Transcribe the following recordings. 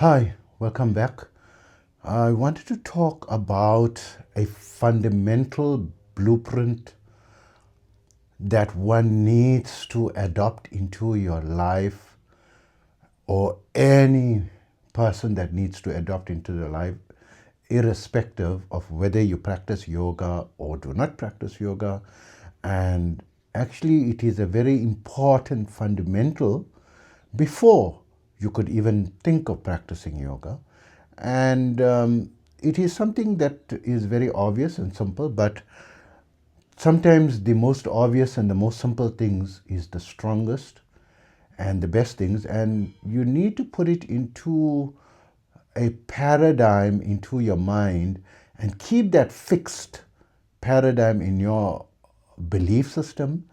Hi, welcome back. I wanted to talk about a fundamental blueprint that one needs to adopt into your life, or any person that needs to adopt into their life, irrespective of whether you practice yoga or do not practice yoga. And actually, it is a very important fundamental before you could even think of practicing yoga. And it is something that is very obvious and simple, but sometimes the most obvious and the most simple things is the strongest and the best things, and you need to put it into a paradigm into your mind and keep that fixed paradigm in your belief system,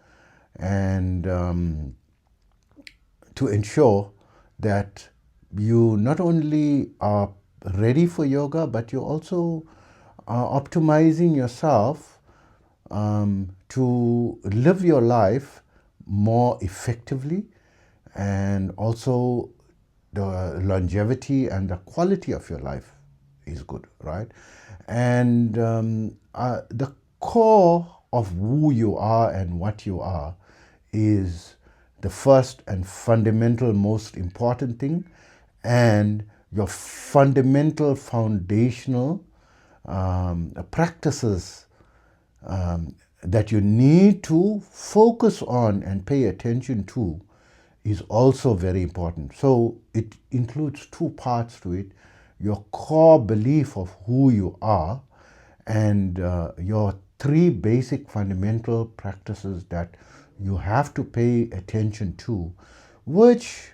and to ensure that you not only are ready for yoga, but you also are optimizing yourself to live your life more effectively, and also the longevity and the quality of your life is good, right? And the core of who you are and what you are is the first and fundamental most important thing, and your fundamental foundational practices that you need to focus on and pay attention to is also very important. So it includes two parts to it: your core belief of who you are, and your three basic fundamental practices that you have to pay attention to, which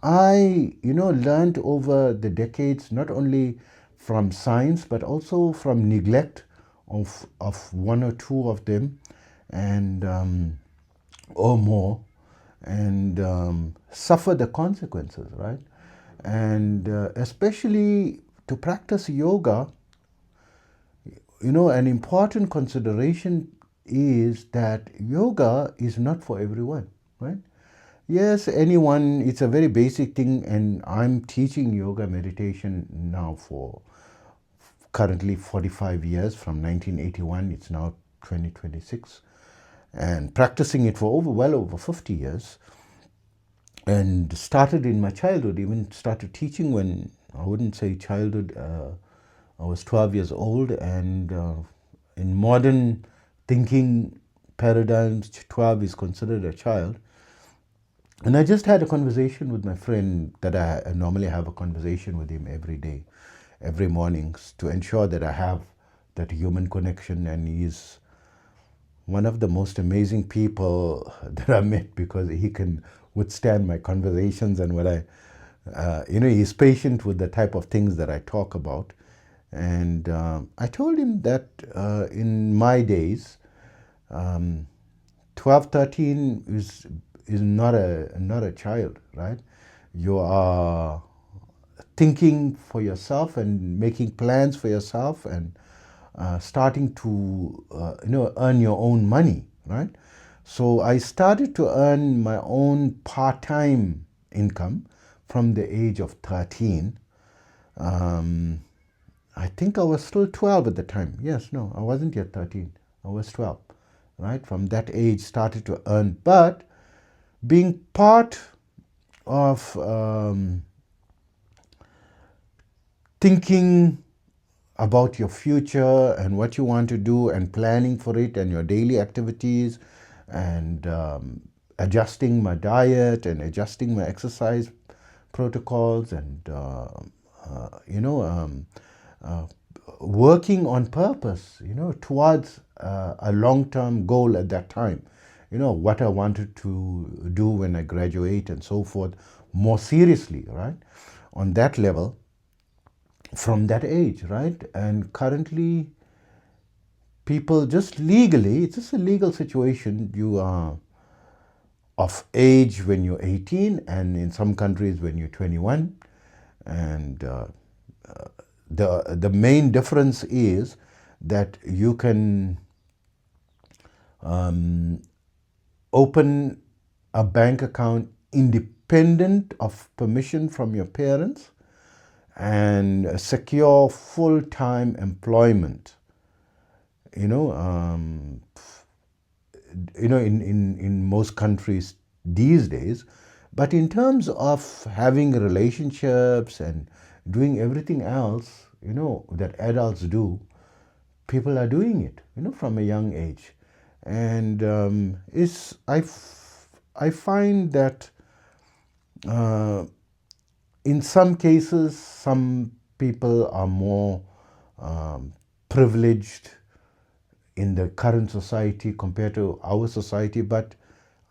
I learned over the decades, not only from science but also from neglect of one or two of them, and or more, and suffer the consequences, right? And especially to practice yoga, an important consideration is that yoga is not for everyone, right? Yes, anyone, it's a very basic thing, and I'm teaching yoga meditation now for currently 45 years, from 1981, it's now 2026, and practicing it for well over 50 years. And started in my childhood, even started teaching when, I wouldn't say childhood, I was 12 years old, and in modern thinking paradigms, 12 is considered a child. And I just had a conversation with my friend that I normally have a conversation with him every day, every morning, to ensure that I have that human connection. And he's one of the most amazing people that I met, because he can withstand my conversations, and what he's patient with the type of things that I talk about. And I told him that in my days, 12, 13 is not a child, right? You are thinking for yourself and making plans for yourself, and starting to earn your own money, right? So I started to earn my own part-time income from the age of 13. I think I was still 12 at the time. Yes, no, I wasn't yet 13. I was 12, right? From that age, started to earn. But being part of thinking about your future and what you want to do, and planning for it, and your daily activities, and adjusting my diet and adjusting my exercise protocols, and working on purpose, towards a long-term goal at that time. What I wanted to do when I graduate and so forth, more seriously, right? On that level, from that age, right? And currently, people just legally, it's just a legal situation. You are of age when you're 18, and in some countries when you're 21. And the main difference is that you can open a bank account independent of permission from your parents, and secure full-time employment. You know, in most countries these days. But in terms of having relationships and doing everything else, that adults do, people are doing it, from a young age. And I find that in some cases, some people are more privileged in the current society compared to our society, but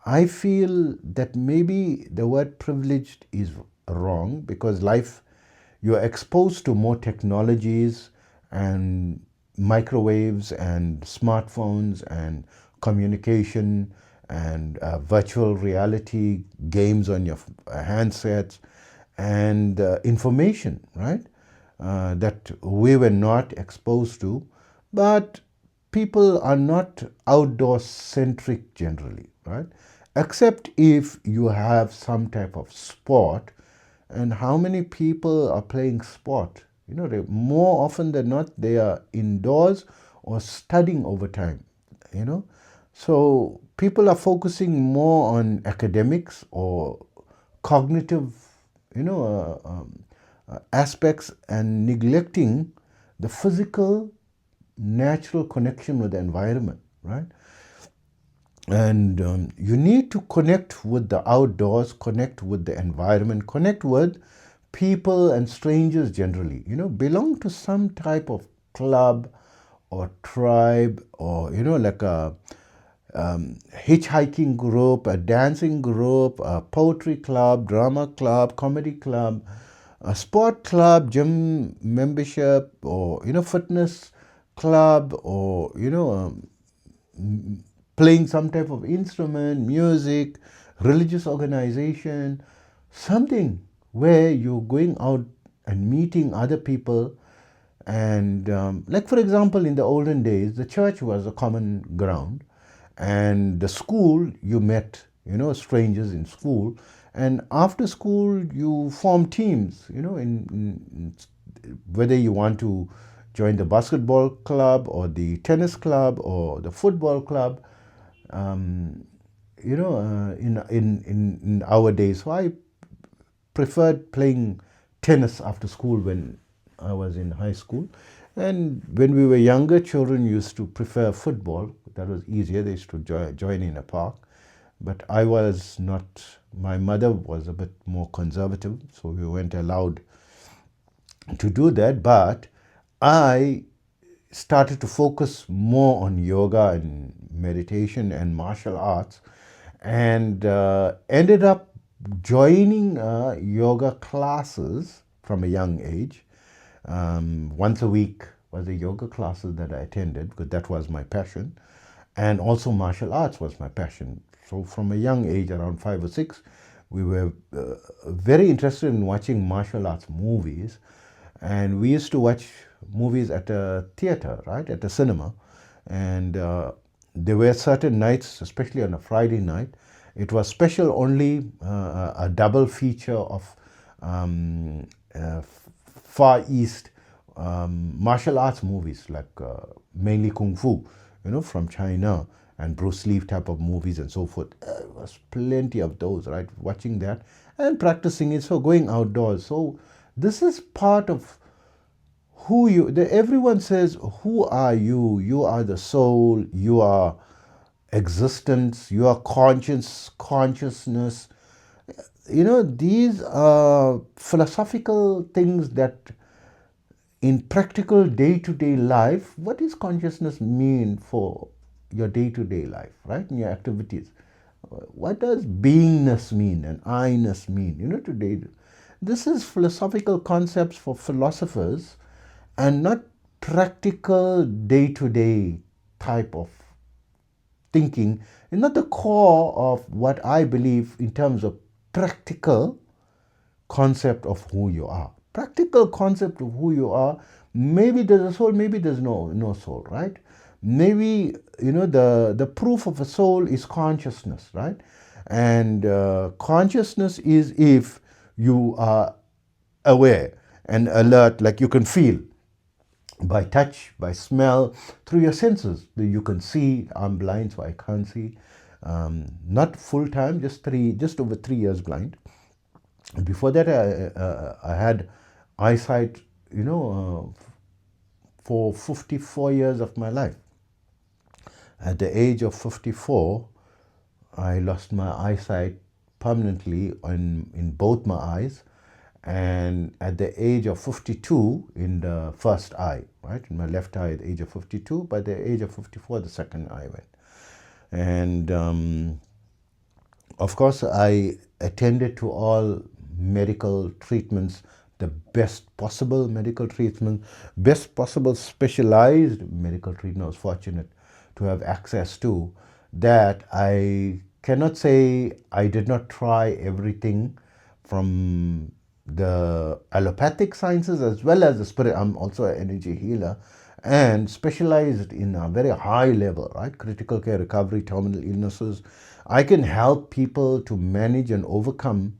I feel that maybe the word privileged is wrong, because life, you're exposed to more technologies and microwaves and smartphones and communication and virtual reality games on your handsets and information, right? That we were not exposed to. But people are not outdoor centric generally, right? Except if you have some type of sport. And how many people are playing sport? They, more often than not, they are indoors or studying over time, So people are focusing more on academics or cognitive, aspects, and neglecting the physical, natural connection with the environment, right? And you need to connect with the outdoors, connect with the environment, connect with people and strangers generally. Belong to some type of club or tribe, or like a hitchhiking group, a dancing group, a poetry club, drama club, comedy club, a sport club, gym membership, or fitness club, or playing some type of instrument, music, religious organization, something where you're going out and meeting other people. And like, for example, in the olden days, the church was a common ground, and the school, you met, strangers in school. And after school, you form teams, in whether you want to join the basketball club or the tennis club or the football club. um, in our days. So I preferred playing tennis after school when I was in high school. And when we were younger, children used to prefer football. That was easier. They used to join in a park. But I was not, my mother was a bit more conservative, so we weren't allowed to do that. But I started to focus more on yoga and meditation and martial arts, and ended up joining yoga classes from a young age. Once a week was the yoga classes that I attended, because that was my passion. And also martial arts was my passion. So from a young age, around 5 or 6, we were very interested in watching martial arts movies. And we used to watch movies at a theater, right, at a cinema. And there were certain nights, especially on a Friday night, it was special only, a double feature of Far East martial arts movies, like mainly Kung Fu, from China, and Bruce Lee type of movies and so forth. There was plenty of those, right? Watching that and practicing it. So going outdoors. So this is part of who you, everyone says, who are you? You are the soul, you are existence, you are consciousness. These are philosophical things that in practical day-to-day life, what does consciousness mean for your day-to-day life, right? In your activities. What does beingness mean and I-ness mean? Today, this is philosophical concepts for philosophers, and not practical day-to-day type of thinking, and not the core of what I believe in terms of practical concept of who you are. Practical concept of who you are. Maybe there's a soul, maybe there's no soul, right? Maybe the proof of a soul is consciousness, right? And consciousness is if you are aware. and alert, like you can feel by touch, by smell, through your senses. You can see. I'm blind, so I can't see. Not full time, just over 3 years blind. And before that, I had eyesight, for 54 years of my life. At the age of 54, I lost my eyesight permanently in both my eyes, and at the age of 52 in the first eye, right, in my left eye at the age of 52. By the age of 54, the second eye went. And of course, I attended to all medical treatments, the best possible medical treatment, best possible specialized medical treatment I was fortunate to have access to. That I cannot say I did not try everything, from the allopathic sciences as well as the spirit. I'm also an energy healer and specialized in a very high level, right? Critical care, recovery, terminal illnesses. I can help people to manage and overcome,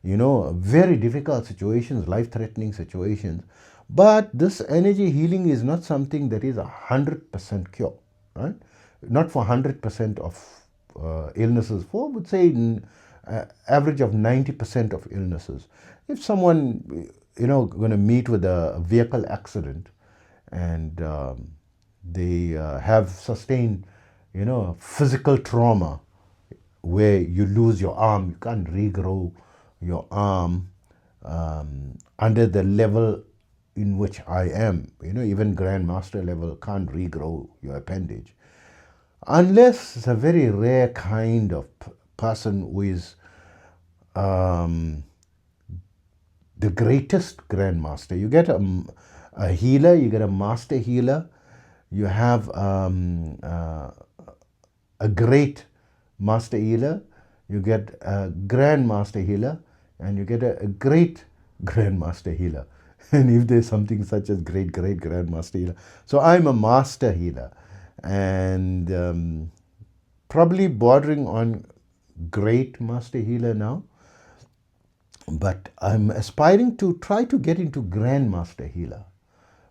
very difficult situations, life-threatening situations. But this energy healing is not something that is 100% cure, right? Not for 100% of illnesses. For, I would say, average of 90% of illnesses. If someone, going to meet with a vehicle accident, and they have sustained, physical trauma, where you lose your arm, you can't regrow your arm under the level in which I am. Even grandmaster level can't regrow your appendage. Unless it's a very rare kind of person who is the greatest grandmaster. You get a healer, you get a master healer, you have a great master healer, you get a grandmaster healer, and you get a great grandmaster healer. And if there's something such as great grandmaster healer. So I'm a master healer, and probably bordering on great master healer now. But I'm aspiring to try to get into grandmaster healer,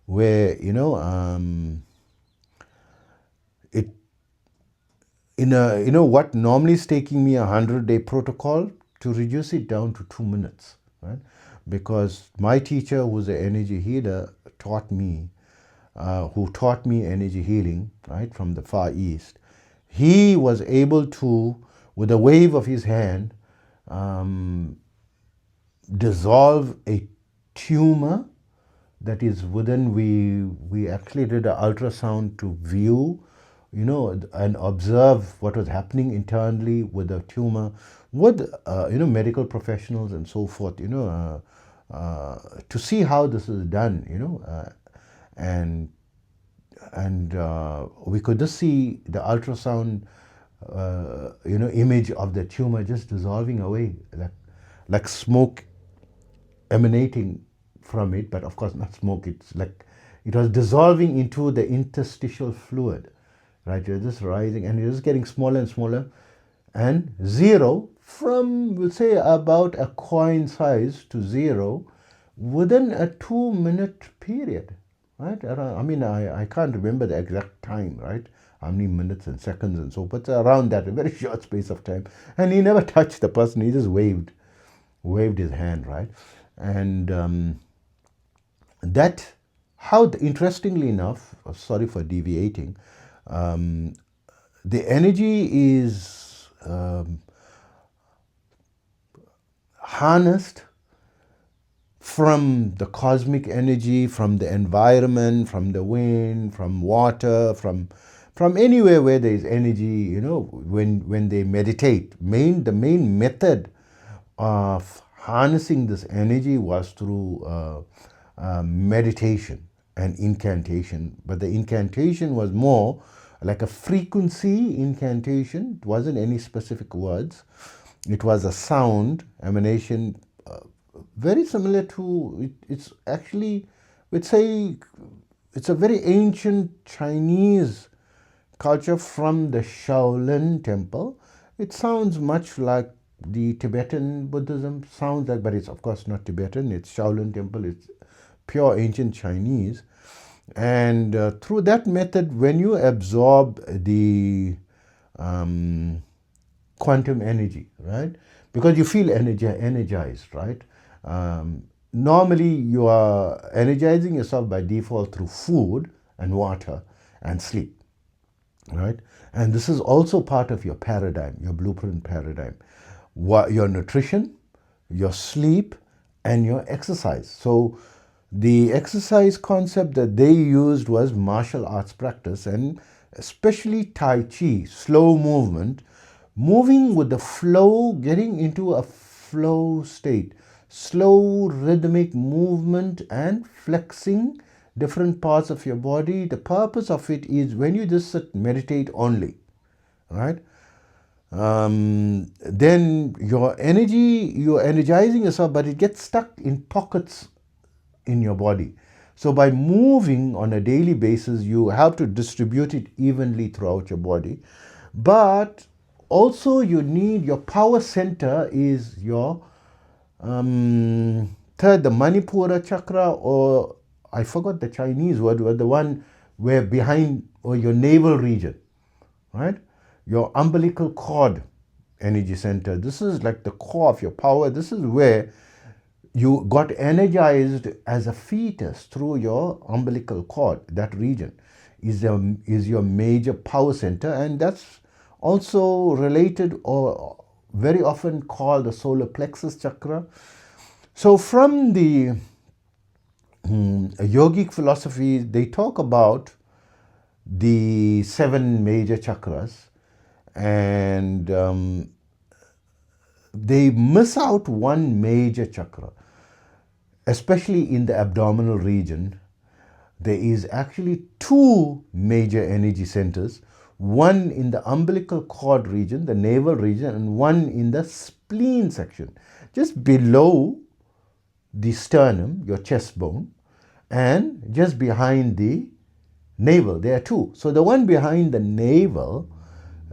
where it what normally is taking me 100-day protocol, to reduce it down to 2 minutes, right? Because my teacher, who was an energy healer, who taught me energy healing, right, from the Far East. He was able to, with a wave of his hand, dissolve a tumor that is within. We actually did an ultrasound to view, and observe what was happening internally with the tumor, with medical professionals and so forth, to see how this is done, and we could just see the ultrasound, image of the tumor just dissolving away, like smoke emanating from it, but of course not smoke. It's like it was dissolving into the interstitial fluid, right? You're just rising, and you're just getting smaller and smaller, and zero, from, we'll say, about a coin size to zero within a 2-minute period, right? I can't remember the exact time, right? How many minutes and seconds and so, but around that, a very short space of time. And he never touched the person. He just waved his hand, right? And that, how, interestingly enough, sorry for deviating, the energy is harnessed from the cosmic energy, from the environment, from the wind, from water, from anywhere where there is energy, when they meditate. The main method of harnessing this energy was through meditation and incantation. But the incantation was more like a frequency incantation. It wasn't any specific words. It was a sound emanation, very similar to, it's actually, we'd say, it's a very ancient Chinese culture from the Shaolin temple. It sounds much like the Tibetan Buddhism sounds like, but it's of course not Tibetan. It's Shaolin temple. It's pure ancient Chinese. And through that method, when you absorb the quantum energy, right? Because you feel energized, right? Normally, you are energizing yourself by default through food and water and sleep, right? And this is also part of your paradigm, your blueprint paradigm. Your nutrition, your sleep, and your exercise. So the exercise concept that they used was martial arts practice, and especially Tai Chi, slow movement, moving with the flow, getting into a flow state, slow rhythmic movement and flexing different parts of your body. The purpose of it is when you just sit, meditate only, right? Then your energy, you're energizing yourself, but it gets stuck in pockets in your body. So by moving on a daily basis, you have to distribute it evenly throughout your body. But also you need your power center is your third, the Manipura chakra, or I forgot the Chinese word, but the one where behind, or your navel region, right? Your umbilical cord energy center. This is like the core of your power. This is where you got energized as a fetus through your umbilical cord. That region is your major power center, and that's also related or very often called the solar plexus chakra. So from the yogic philosophy, they talk about the 7 major chakras, and they miss out one major chakra, especially in the abdominal region. There is actually 2 major energy centers, one in the umbilical cord region, the navel region, and one in the spleen section, just below the sternum, your chest bone, and just behind the navel. There are 2. So the one behind the navel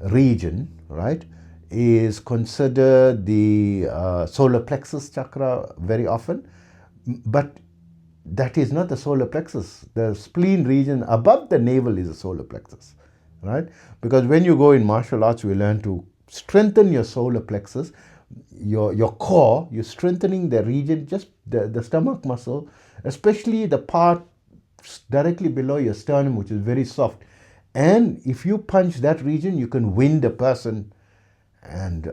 region, right, is considered the solar plexus chakra very often, but that is not the solar plexus. The spleen region above the navel is the solar plexus, right? Because when you go in martial arts, we learn to strengthen your solar plexus, your core. You're strengthening the region, just the stomach muscle, especially the part directly below your sternum, which is very soft. And if you punch that region, you can wind a person, and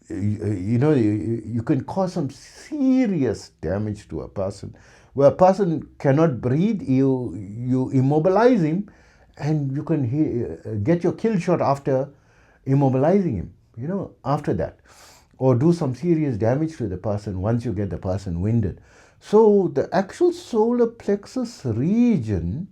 you can cause some serious damage to a person. Where a person cannot breathe, you immobilize him, and you can get your kill shot after immobilizing him, after that. Or do some serious damage to the person once you get the person winded. So the actual solar plexus region,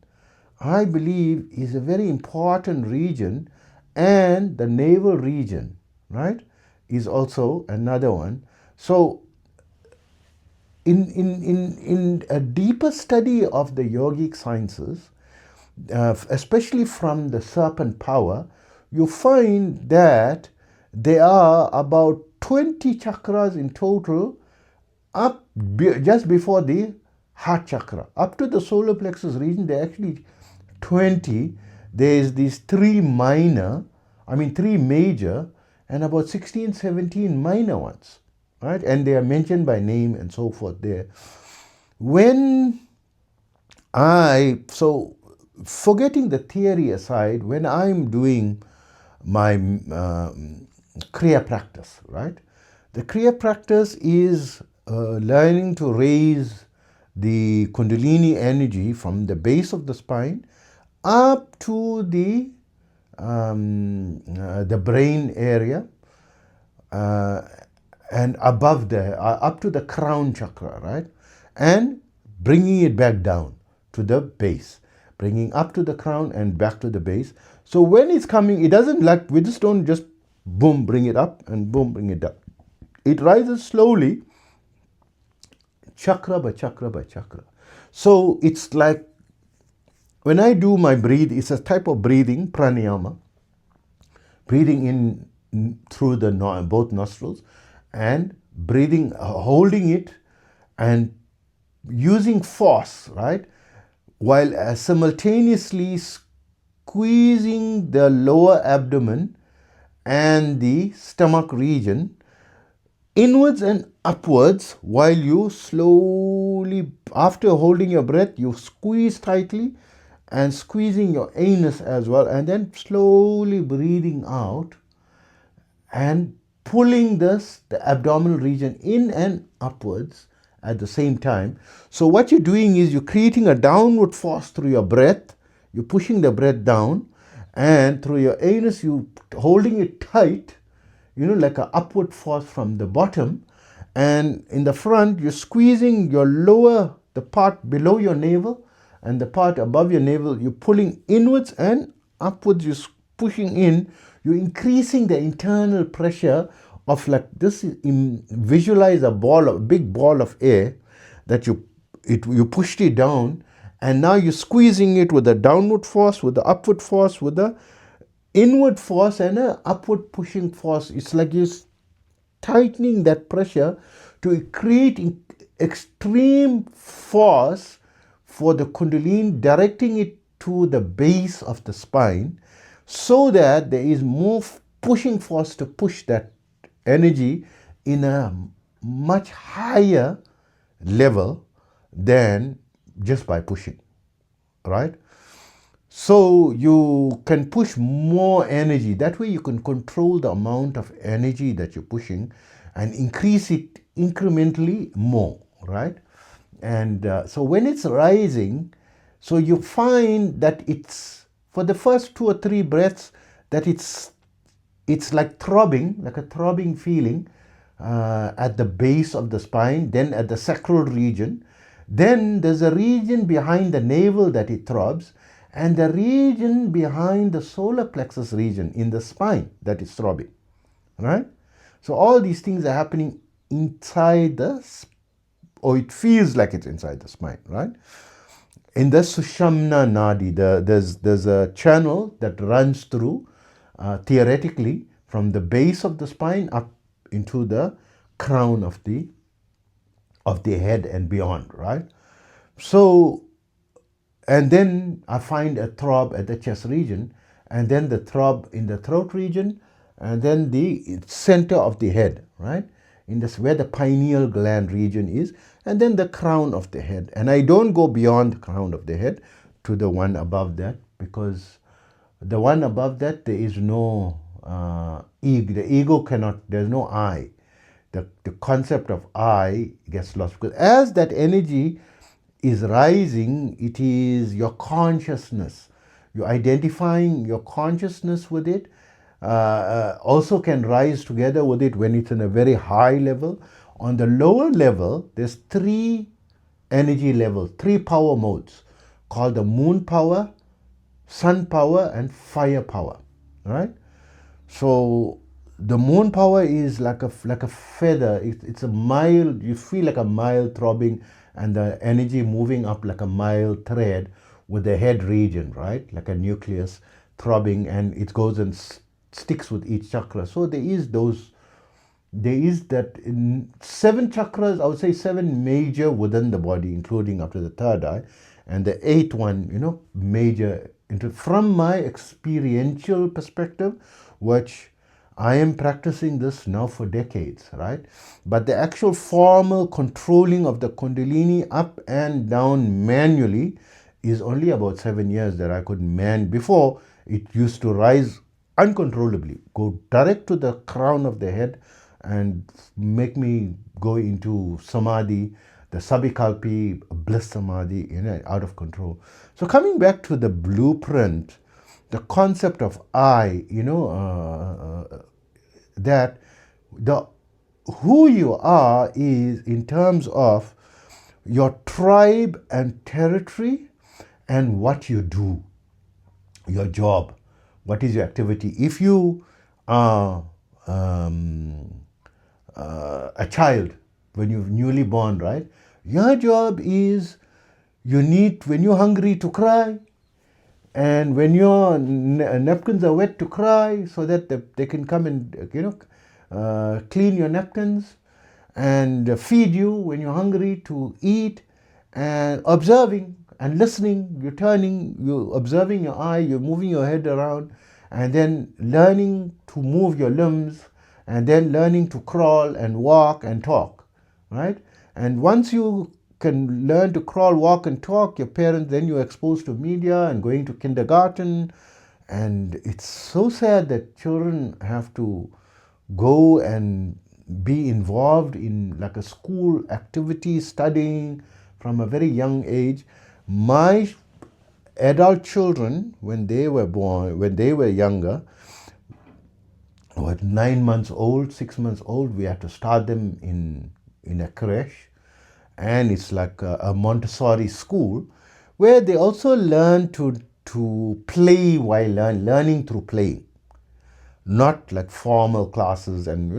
I believe, is a very important region, and the navel region, right, is also another one. So in a deeper study of the yogic sciences, especially from the serpent power, you find that there are about 20 chakras in total, just before the heart chakra. Up to the solar plexus region, there are actually 20. There's these 3 major, and about 16, 17 minor ones, right? And they are mentioned by name and so forth there. So forgetting the theory aside, when I'm doing my Kriya practice, right? The Kriya practice is learning to raise the Kundalini energy from the base of the spine up to the brain area, and above up to the crown chakra, right? And bringing it back down to the base, bringing up to the crown and back to the base. So when it's coming, it doesn't we just don't just boom, bring it up and boom, bring it down. It rises slowly, chakra by chakra by chakra. So it's like when I do my it's a type of breathing, pranayama, breathing in through both nostrils, and breathing, holding it, and using force, right? While simultaneously squeezing the lower abdomen and the stomach region inwards and upwards, while you slowly, after holding your breath, you squeeze tightly and squeezing your anus as well, and then slowly breathing out and pulling the abdominal region in and upwards at the same time. So what you're doing is you're creating a downward force through your breath. You're pushing the breath down, and through your anus, you holding it tight, like an upward force from the bottom. And in the front, you're squeezing the part below your navel, and the part above your navel, you're pulling inwards and upwards, you're pushing in. You're increasing the internal pressure of, like this. Visualize a big ball of air that you pushed it down, and now you're squeezing it with a downward force, with the upward force, with the inward force, and a upward pushing force. It's like you're tightening that pressure to create extreme force for the kundalini, directing it to the base of the spine, so that there is more pushing force to push that energy in a much higher level than just by pushing, right? So you can push more energy. That way you can control the amount of energy that you're pushing and increase it incrementally more, right? And so when it's rising, so you find that it's, for the first 2 or 3 breaths, that it's like throbbing, like a throbbing feeling at the base of the spine, then at the sacral region. Then there's a region behind the navel that it throbs, and the region behind the solar plexus region in the spine that is throbbing, right? So all these things are happening inside or it feels like it's inside the spine, right? In the Sushumna Nadi, there's a channel that runs through, theoretically, from the base of the spine up into the crown of the head and beyond, right? So, and then I find a throb at the chest region, and then the throb in the throat region, and then the center of the head, right? In this, where the pineal gland region is, and then the crown of the head. And I don't go beyond the crown of the head to the one above that, because the one above that, there is no ego. The ego cannot, there's no I. The concept of I gets lost, because as that energy is rising, it is your consciousness. You're identifying your consciousness with it. Also can rise together with it when it's in a very high level. On the lower level, there's 3 energy levels, 3 power modes, called the moon power, sun power, and fire power, right? So the moon power is like a feather. It's a mild, you feel like a mild throbbing, and the energy moving up like a mild thread with the head region, right? Like a nucleus throbbing, and it goes and sticks with each chakra. So there is that in 7 chakras, I would say 7 major within the body, including up to the third eye, and the 8th one, major. From my experiential perspective, which I am practicing this now for decades, right? But the actual formal controlling of the Kundalini up and down manually is only about 7 years that I could before it used to rise uncontrollably, go direct to the crown of the head and make me go into samadhi, the sabikalpi bliss samadhi, out of control. So coming back to the blueprint, the concept of I, that who you are is in terms of your tribe and territory and what you do, your job, what is your activity. If you are a child, when you're newly born, right, your job is when you're hungry, to cry, and when your napkins are wet, to cry, so that they can come and clean your napkins, and feed you when you're hungry, to eat, and observing and listening. You're turning, you're observing your eye, you're moving your head around, and then learning to move your limbs, and then learning to crawl and walk and talk, right? And once you can learn to crawl, walk, and talk, your parents, then you're exposed to media and going to kindergarten. And it's so sad that children have to go and be involved in like a school activity, studying from a very young age. My adult children, when they were born, when they were younger, were 9 months old, 6 months old, we had to start them in a creche, and it's like a Montessori school where they also learn to play while learning through playing, not like formal classes. And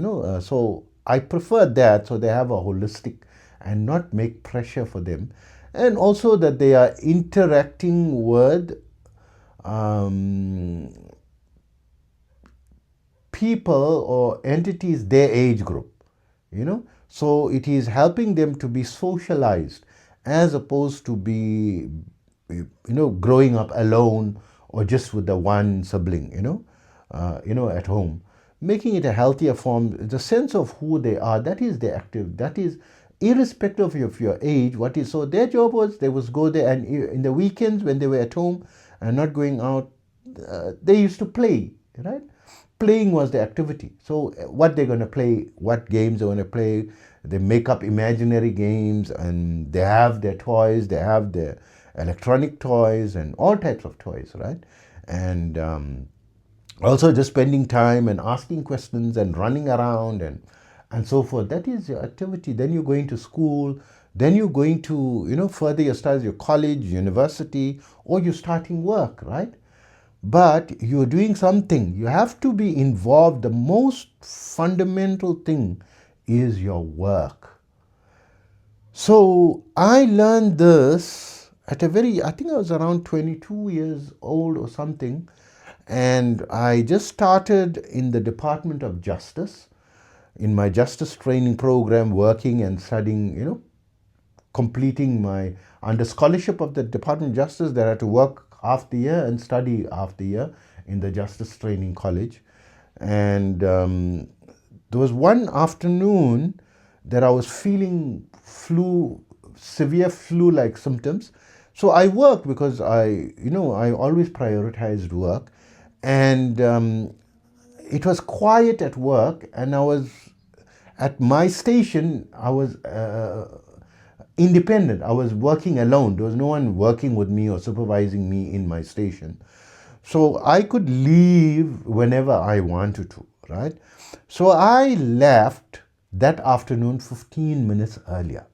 so I prefer that, so they have a holistic and not make pressure for them, and also that they are interacting with people or entities their age group, so it is helping them to be socialized as opposed to be growing up alone or just with the one sibling, at home, making it a healthier form. The sense of who they are, that is the active, that is irrespective of your age. What is, so their job was, they was go there, and in the weekends when they were at home and not going out, they used to play, right? Playing was the activity. So what they're going to play, what games they're going to play, they make up imaginary games, and they have their toys, they have their electronic toys and all types of toys, right? And also just spending time and asking questions and running around and so forth. That is your activity. Then you're going to school, then you're going to further your studies, your college, university, or you're starting work, right? But you're doing something, you have to be involved. The most fundamental thing is your work. So I learned this at I think I was around 22 years old or something, and I just started in the Department of Justice, in my justice training program, working and studying, completing my, under scholarship of the Department of Justice, that I had to work half the year and study half the year in the Justice Training College. And there was one afternoon that I was feeling severe flu-like symptoms. So I worked because I always prioritized work. And it was quiet at work, and I was at my station. I was independent. I was working alone. There was no one working with me or supervising me in my station. So I could leave whenever I wanted to, right? So I left that afternoon 15 minutes earlier,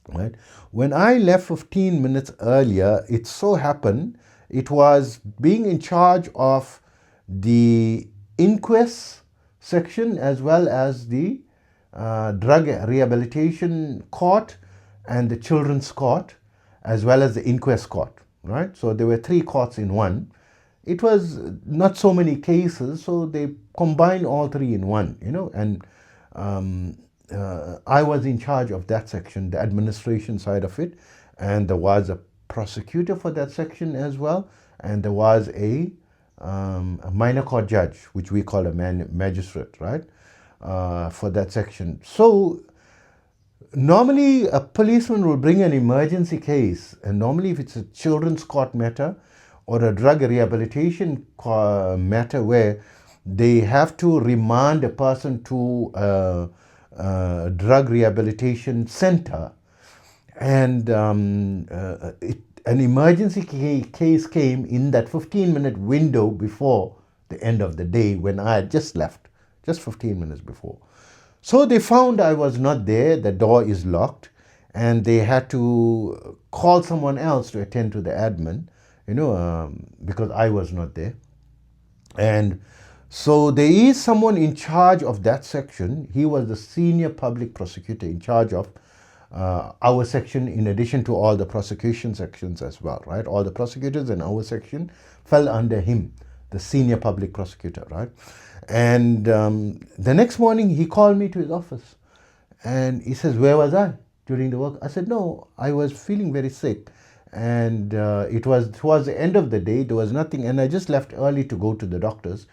right? When I left 15 minutes earlier, it so happened it was being in charge of the inquest section as well as the drug rehabilitation court and the children's court as well as the inquest court, right? So there were 3 courts in one. It was not so many cases, so they combined all 3 in one, and I was in charge of that section, the administration side of it, and there was a prosecutor for that section as well, and there was a minor court judge, which we call a magistrate, right, for that section. So normally a policeman will bring an emergency case, and normally if it's a children's court matter or a drug rehabilitation matter where they have to remand a person to a drug rehabilitation center, and an emergency case came in that 15-minute window before the end of the day when I had just left, just 15 minutes before. So they found I was not there, the door is locked, and they had to call someone else to attend to the admin, because I was not there. And so there is someone in charge of that section. He was the senior public prosecutor in charge of our section, in addition to all the prosecution sections as well, right? All the prosecutors in our section fell under him, the senior public prosecutor, right? And the next morning he called me to his office, and he says, where was I? during the work? I said, no, I was feeling very sick. And it was towards the end of the day, there was nothing. And I just left early to go to the doctor's.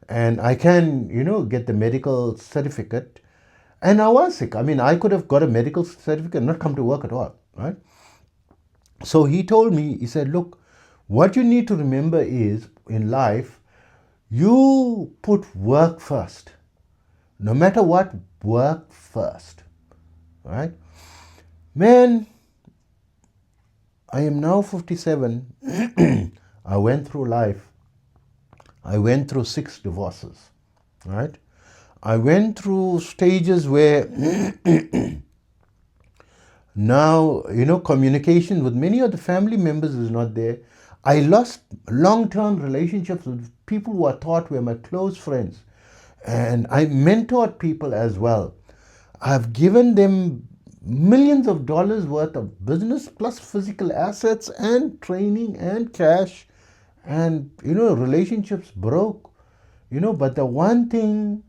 And I can, get the medical certificate. And I was sick. I mean, I could have got a medical certificate and not come to work at all, right? So he told me, he said, look, what you need to remember is in life, you put work first. No matter what, work first, right? Man, I am now 57. I went through life. I went through 6 divorces, right? I went through stages where now, communication with many of the family members is not there. I lost long-term relationships with people who I thought were my close friends. And I mentored people as well. I've given them millions of dollars worth of business plus physical assets and training and cash. And, relationships broke. But the one thing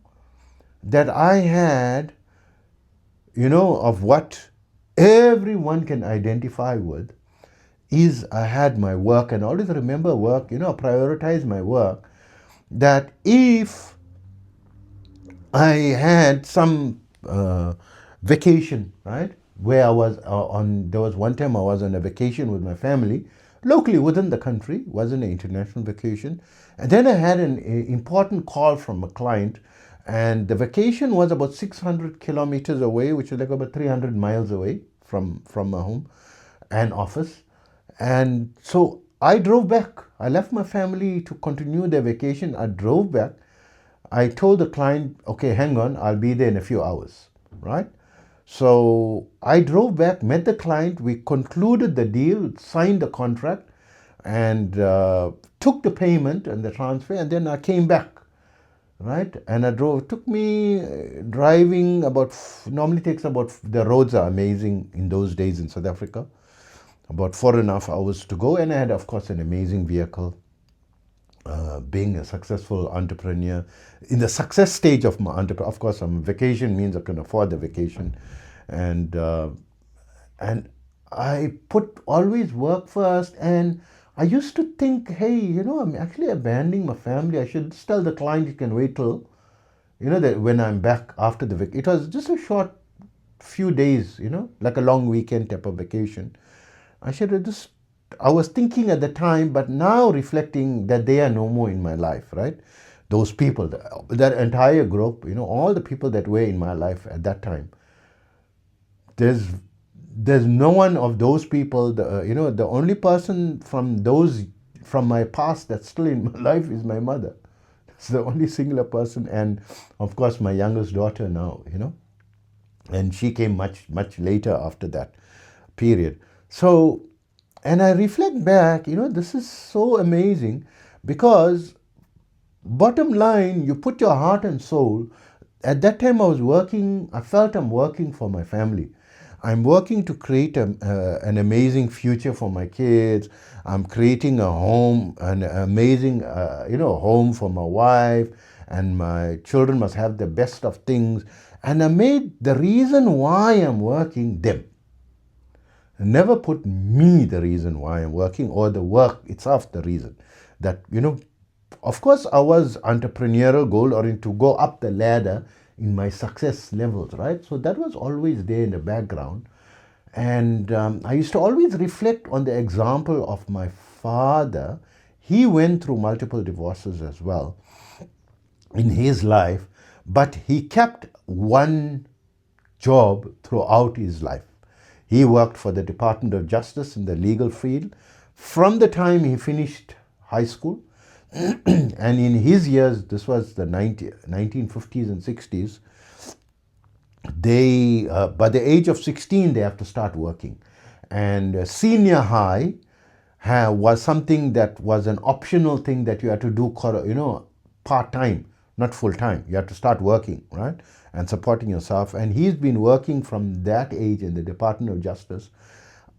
that I had, of what everyone can identify with is I had my work. And always remember work, prioritize my work. That if I had some vacation, right? Where I was there was one time I was on a vacation with my family, locally within the country, wasn't an international vacation. And then I had an important call from a client, and the vacation was about 600 kilometers away, which is like about 300 miles away from my home and office. And so I drove back. I left my family to continue their vacation. I drove back. I told the client, okay, hang on, I'll be there in a few hours, right? So I drove back, met the client, we concluded the deal, signed the contract, and took the payment and the transfer, and then I came back, right? And I drove. It took me driving normally takes about, the roads are amazing in those days in South Africa, about 4.5 hours to go. And I had, of course, an amazing vehicle. Being a successful entrepreneur, in the success stage of my entrepreneur, of course, vacation means I can afford the vacation, and I put always work first. And I used to think, hey, I'm actually abandoning my family. I should just tell the client you can wait till, that when I'm back after the vacation. It was just a short few days, like a long weekend type of vacation. I should have just. I was thinking at the time, but now reflecting that they are no more in my life, right? Those people, that entire group, all the people that were in my life at that time. There's no one of those people. The only person from my past that's still in my life is my mother. It's the only singular person, and of course my youngest daughter now, and she came much later after that period. So. And I reflect back, this is so amazing, because bottom line, you put your heart and soul. At that time I was working, I felt I'm working for my family. I'm working to create an amazing future for my kids. I'm creating a home, an amazing, home for my wife, and my children must have the best of things. And I made the reason why I'm working them. Never put me the reason why I'm working, or the work itself the reason. That, of course I was entrepreneurial, goal-oriented, to go up the ladder in my success levels, right? So that was always there in the background. And I used to always reflect on the example of my father. He went through multiple divorces as well in his life, but he kept one job throughout his life. He worked for the Department of Justice in the legal field from the time he finished high school. And in his years, this was the 1950s and 60s, by the age of 16, they have to start working. And senior high was something that was an optional thing that you had to do, part-time, not full-time. You had to start working, right? And supporting yourself. And he's been working from that age in the Department of Justice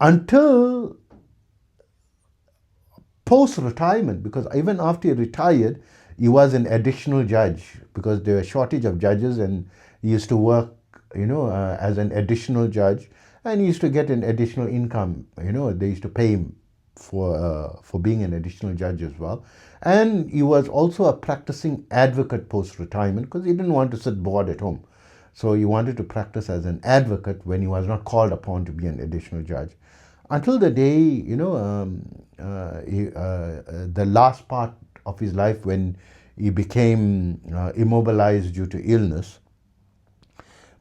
until post-retirement, because even after he retired, he was an additional judge, because there was a shortage of judges, and he used to work, as an additional judge. and he used to get an additional income. They used to pay him for being an additional judge as well. And he was also a practicing advocate post-retirement because he didn't want to sit bored at home. So he wanted to practice as an advocate when he was not called upon to be an additional judge. Until the day, the last part of his life when he became immobilized due to illness.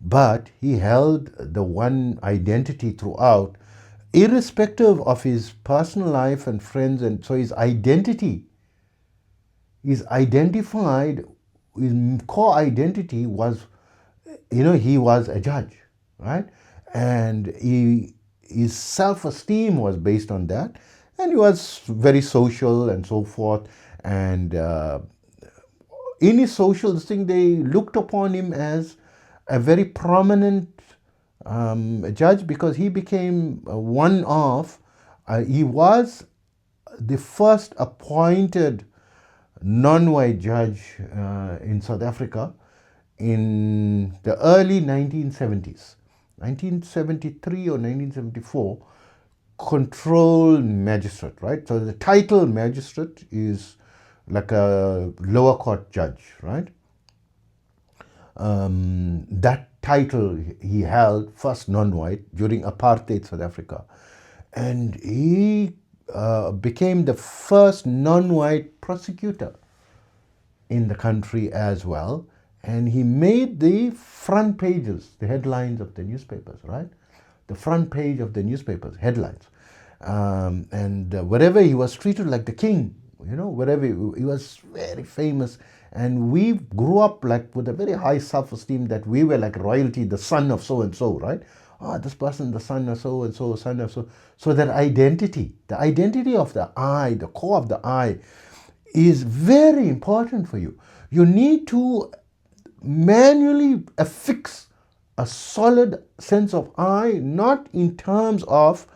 But he held the one identity throughout, irrespective of his personal life and friends. And so his identity is identified, his core identity was, he was a judge, right? And his self-esteem was based on that. And he was very social and so forth. And in his social thing, they looked upon him as a very prominent judge because he became he was the first appointed non-white judge in South Africa in the early 1970s. 1973 or 1974, control magistrate, right? So the title magistrate is like a lower court judge, right? That title he held, first non-white, during apartheid South Africa. And he became the first non-white prosecutor in the country as well. And he made the front pages, the headlines of the newspapers, right? The front page of the newspapers, headlines. And wherever he was treated like the king, wherever he was very famous. And we grew up like with a very high self-esteem that we were like royalty, the son of so-and-so, right? This person, the son of so-and-so, son of so. So that identity, the identity of the I, the core of the I, is very important for you. You need to manually affix a solid sense of I, not in terms of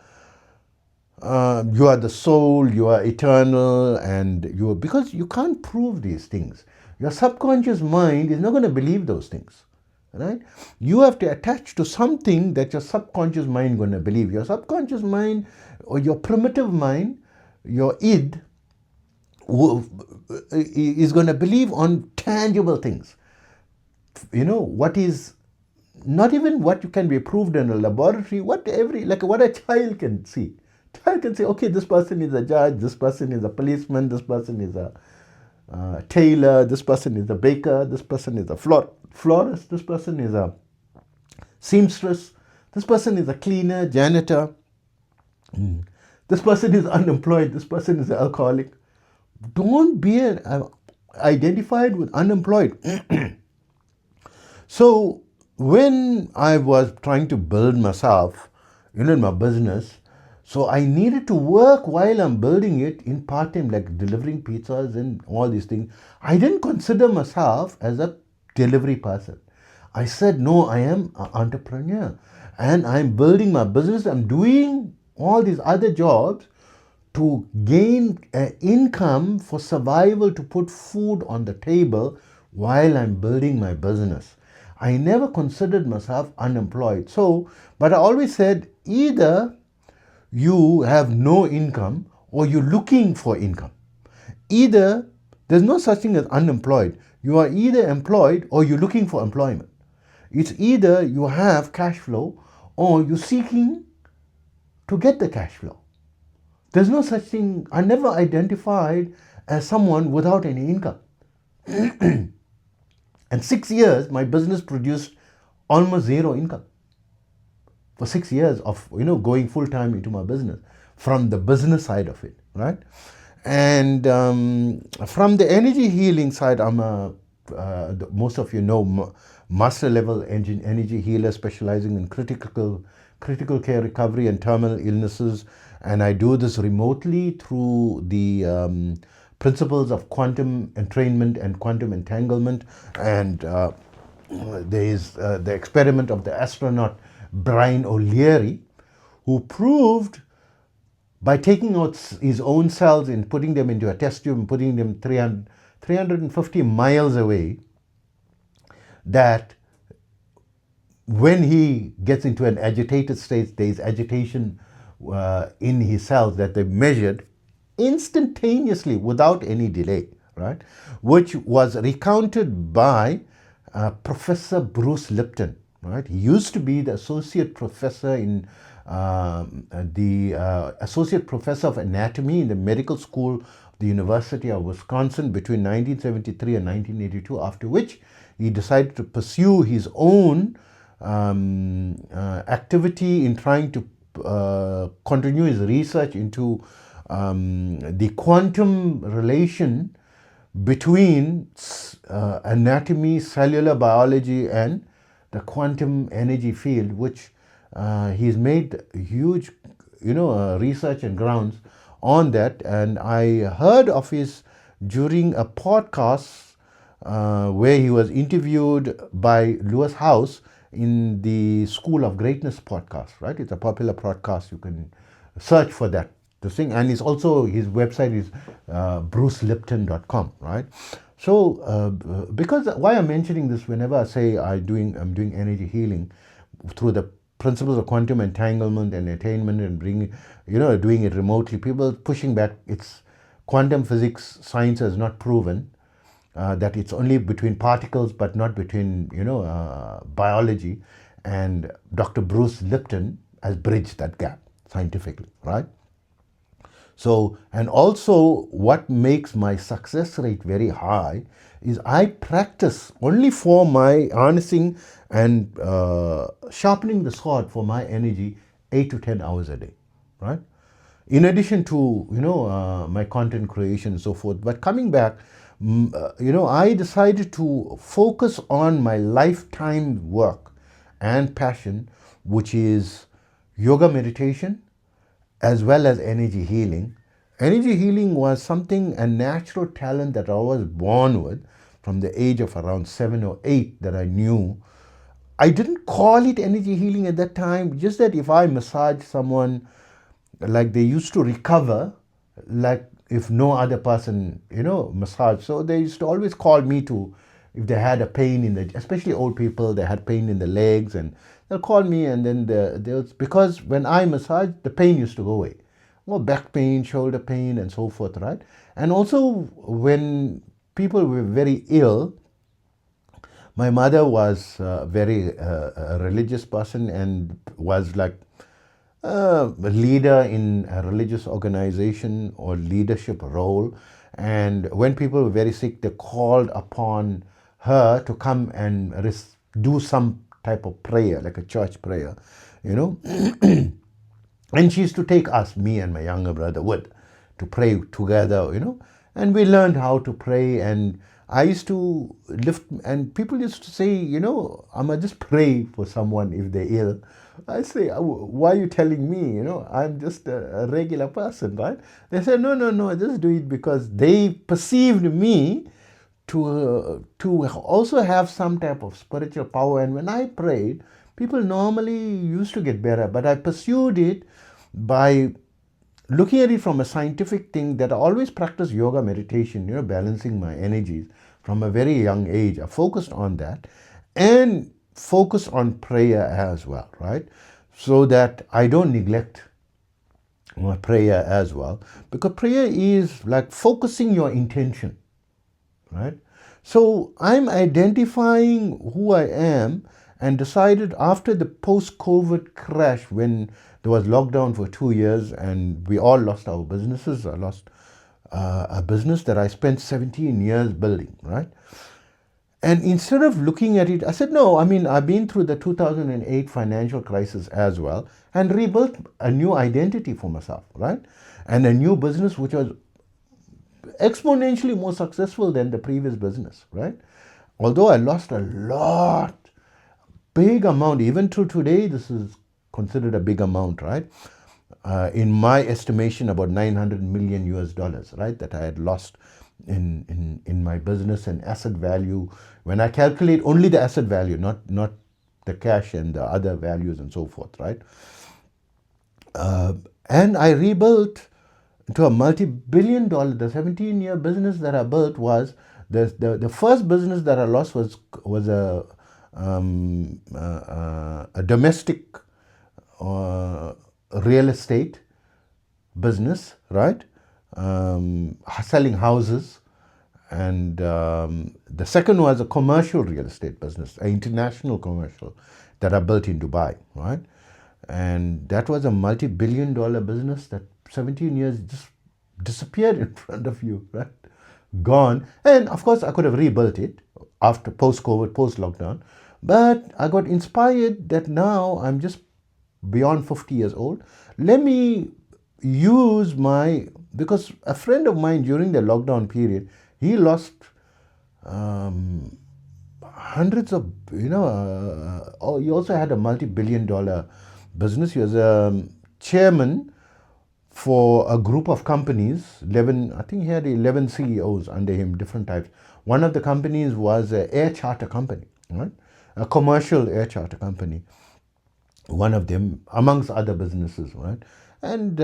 you are the soul, you are eternal, and because you can't prove these things. Your subconscious mind is not going to believe those things, right? You have to attach to something that your subconscious mind is going to believe. Your subconscious mind or your primitive mind, your id, is going to believe on tangible things. What is not even what you can be proved in a laboratory, what a child can see. Child can say, okay, this person is a judge, this person is a policeman, this person is a tailor, this person is a baker, this person is a florist, this person is a seamstress, this person is a cleaner, janitor, this person is unemployed, this person is an alcoholic. Don't be identified with unemployed. So when I was trying to build myself, in my business, so I needed to work while I'm building it in part-time, like delivering pizzas and all these things. I didn't consider myself as a delivery person. I said, no, I am an entrepreneur and I'm building my business. I'm doing all these other jobs to gain income for survival, to put food on the table while I'm building my business. I never considered myself unemployed. So, but I always said, either you have no income or you're looking for income. Either, there's no such thing as unemployed. You are either employed or you're looking for employment. It's either you have cash flow or you're seeking to get the cash flow. There's no such thing. I never identified as someone without any income. And 6 years, my business produced almost zero income. For 6 years of going full time into my business, from the business side of it, right? And from the energy healing side, I'm most of you know, master level energy healer specializing in critical care recovery and terminal illnesses, and I do this remotely through the principles of quantum entrainment and quantum entanglement. And there is the experiment of the astronaut Brian O'Leary, who proved by taking out his own cells and putting them into a test tube and putting them 350 miles away, that when he gets into an agitated state, there is agitation in his cells that they measured instantaneously without any delay, right? Which was recounted by Professor Bruce Lipton, right? He used to be the associate professor in associate professor of anatomy in the medical school of the University of Wisconsin between 1973 and 1982, after which he decided to pursue his own activity in trying to continue his research into the quantum relation between anatomy, cellular biology, and the quantum energy field, which he's made huge, research and grounds on that. And I heard of his during a podcast where he was interviewed by Lewis House in the School of Greatness podcast, right? It's a popular podcast. You can search for that. The thing, and it's also, his website is brucelipton.com, right? So, because why I'm mentioning this, whenever I say I'm doing energy healing through the principles of quantum entanglement and attainment and doing it remotely, people pushing back. It's quantum physics, science has not proven that it's only between particles, but not between biology. And Dr. Bruce Lipton has bridged that gap scientifically, right? So, and also what makes my success rate very high is I practice only for my harnessing and sharpening the sword for my energy 8 to 10 hours a day, right? In addition to, my content creation and so forth. But coming back, I decided to focus on my lifetime work and passion, which is yoga meditation, as well as energy healing. Energy healing was something, a natural talent that I was born with from the age of around 7 or 8 that I knew. I didn't call it energy healing at that time, just that if I massage someone, like they used to recover, like if no other person, massage. So they used to always call me to, if they had a pain in the, especially old people, they had pain in the legs, and they'll call me, and then because when I massage, the pain used to go away. Well, back pain, shoulder pain, and so forth, right? And also when people were very ill, my mother was very a religious person and was like a leader in a religious organization or leadership role. And when people were very sick, they called upon her to come and do some type of prayer, like a church prayer, And she used to take us, me and my younger brother would, to pray together, And we learned how to pray. And I used to lift, and people used to say, I'ma just pray for someone if they're ill. I say, why are you telling me? I'm just a regular person, right? They said, no, just do it because they perceived me to also have some type of spiritual power. And when I prayed, people normally used to get better, but I pursued it by looking at it from a scientific thing, that I always practice yoga meditation, balancing my energies from a very young age. I focused on that and focus on prayer as well, right? So that I don't neglect my prayer as well, because prayer is like focusing your intention, right? So I'm identifying who I am, and decided after the post-COVID crash, when there was lockdown for 2 years and we all lost our businesses. I lost a business that I spent 17 years building, right? And instead of looking at it, I said, no, I've been through the 2008 financial crisis as well and rebuilt a new identity for myself, right? And a new business which was exponentially more successful than the previous business, right? Although I lost a lot, big amount, even to today, this is considered a big amount, right? In my estimation, about 900 million US dollars, right? That I had lost in my business and asset value. When I calculate only the asset value, not the cash and the other values and so forth, right? And I rebuilt to a multi-billion dollar. The 17-year business that I built was the first business that I lost was a domestic uh, real estate business, right? Selling houses. And the second was a commercial real estate business, an international commercial that I built in Dubai, right? And that was a multi-billion-dollar business that 17 years just disappeared in front of you, right? Gone. And of course, I could have rebuilt it after post-COVID, post-lockdown. But I got inspired that now I'm just beyond 50 years old. Let me use because a friend of mine during the lockdown period, he lost hundreds of, he also had a multi-billion-dollar business. He was a chairman for a group of companies, 11, I think he had 11 CEOs under him, different types. One of the companies was an air charter company, right? A commercial air charter company. One of them, amongst other businesses, right? And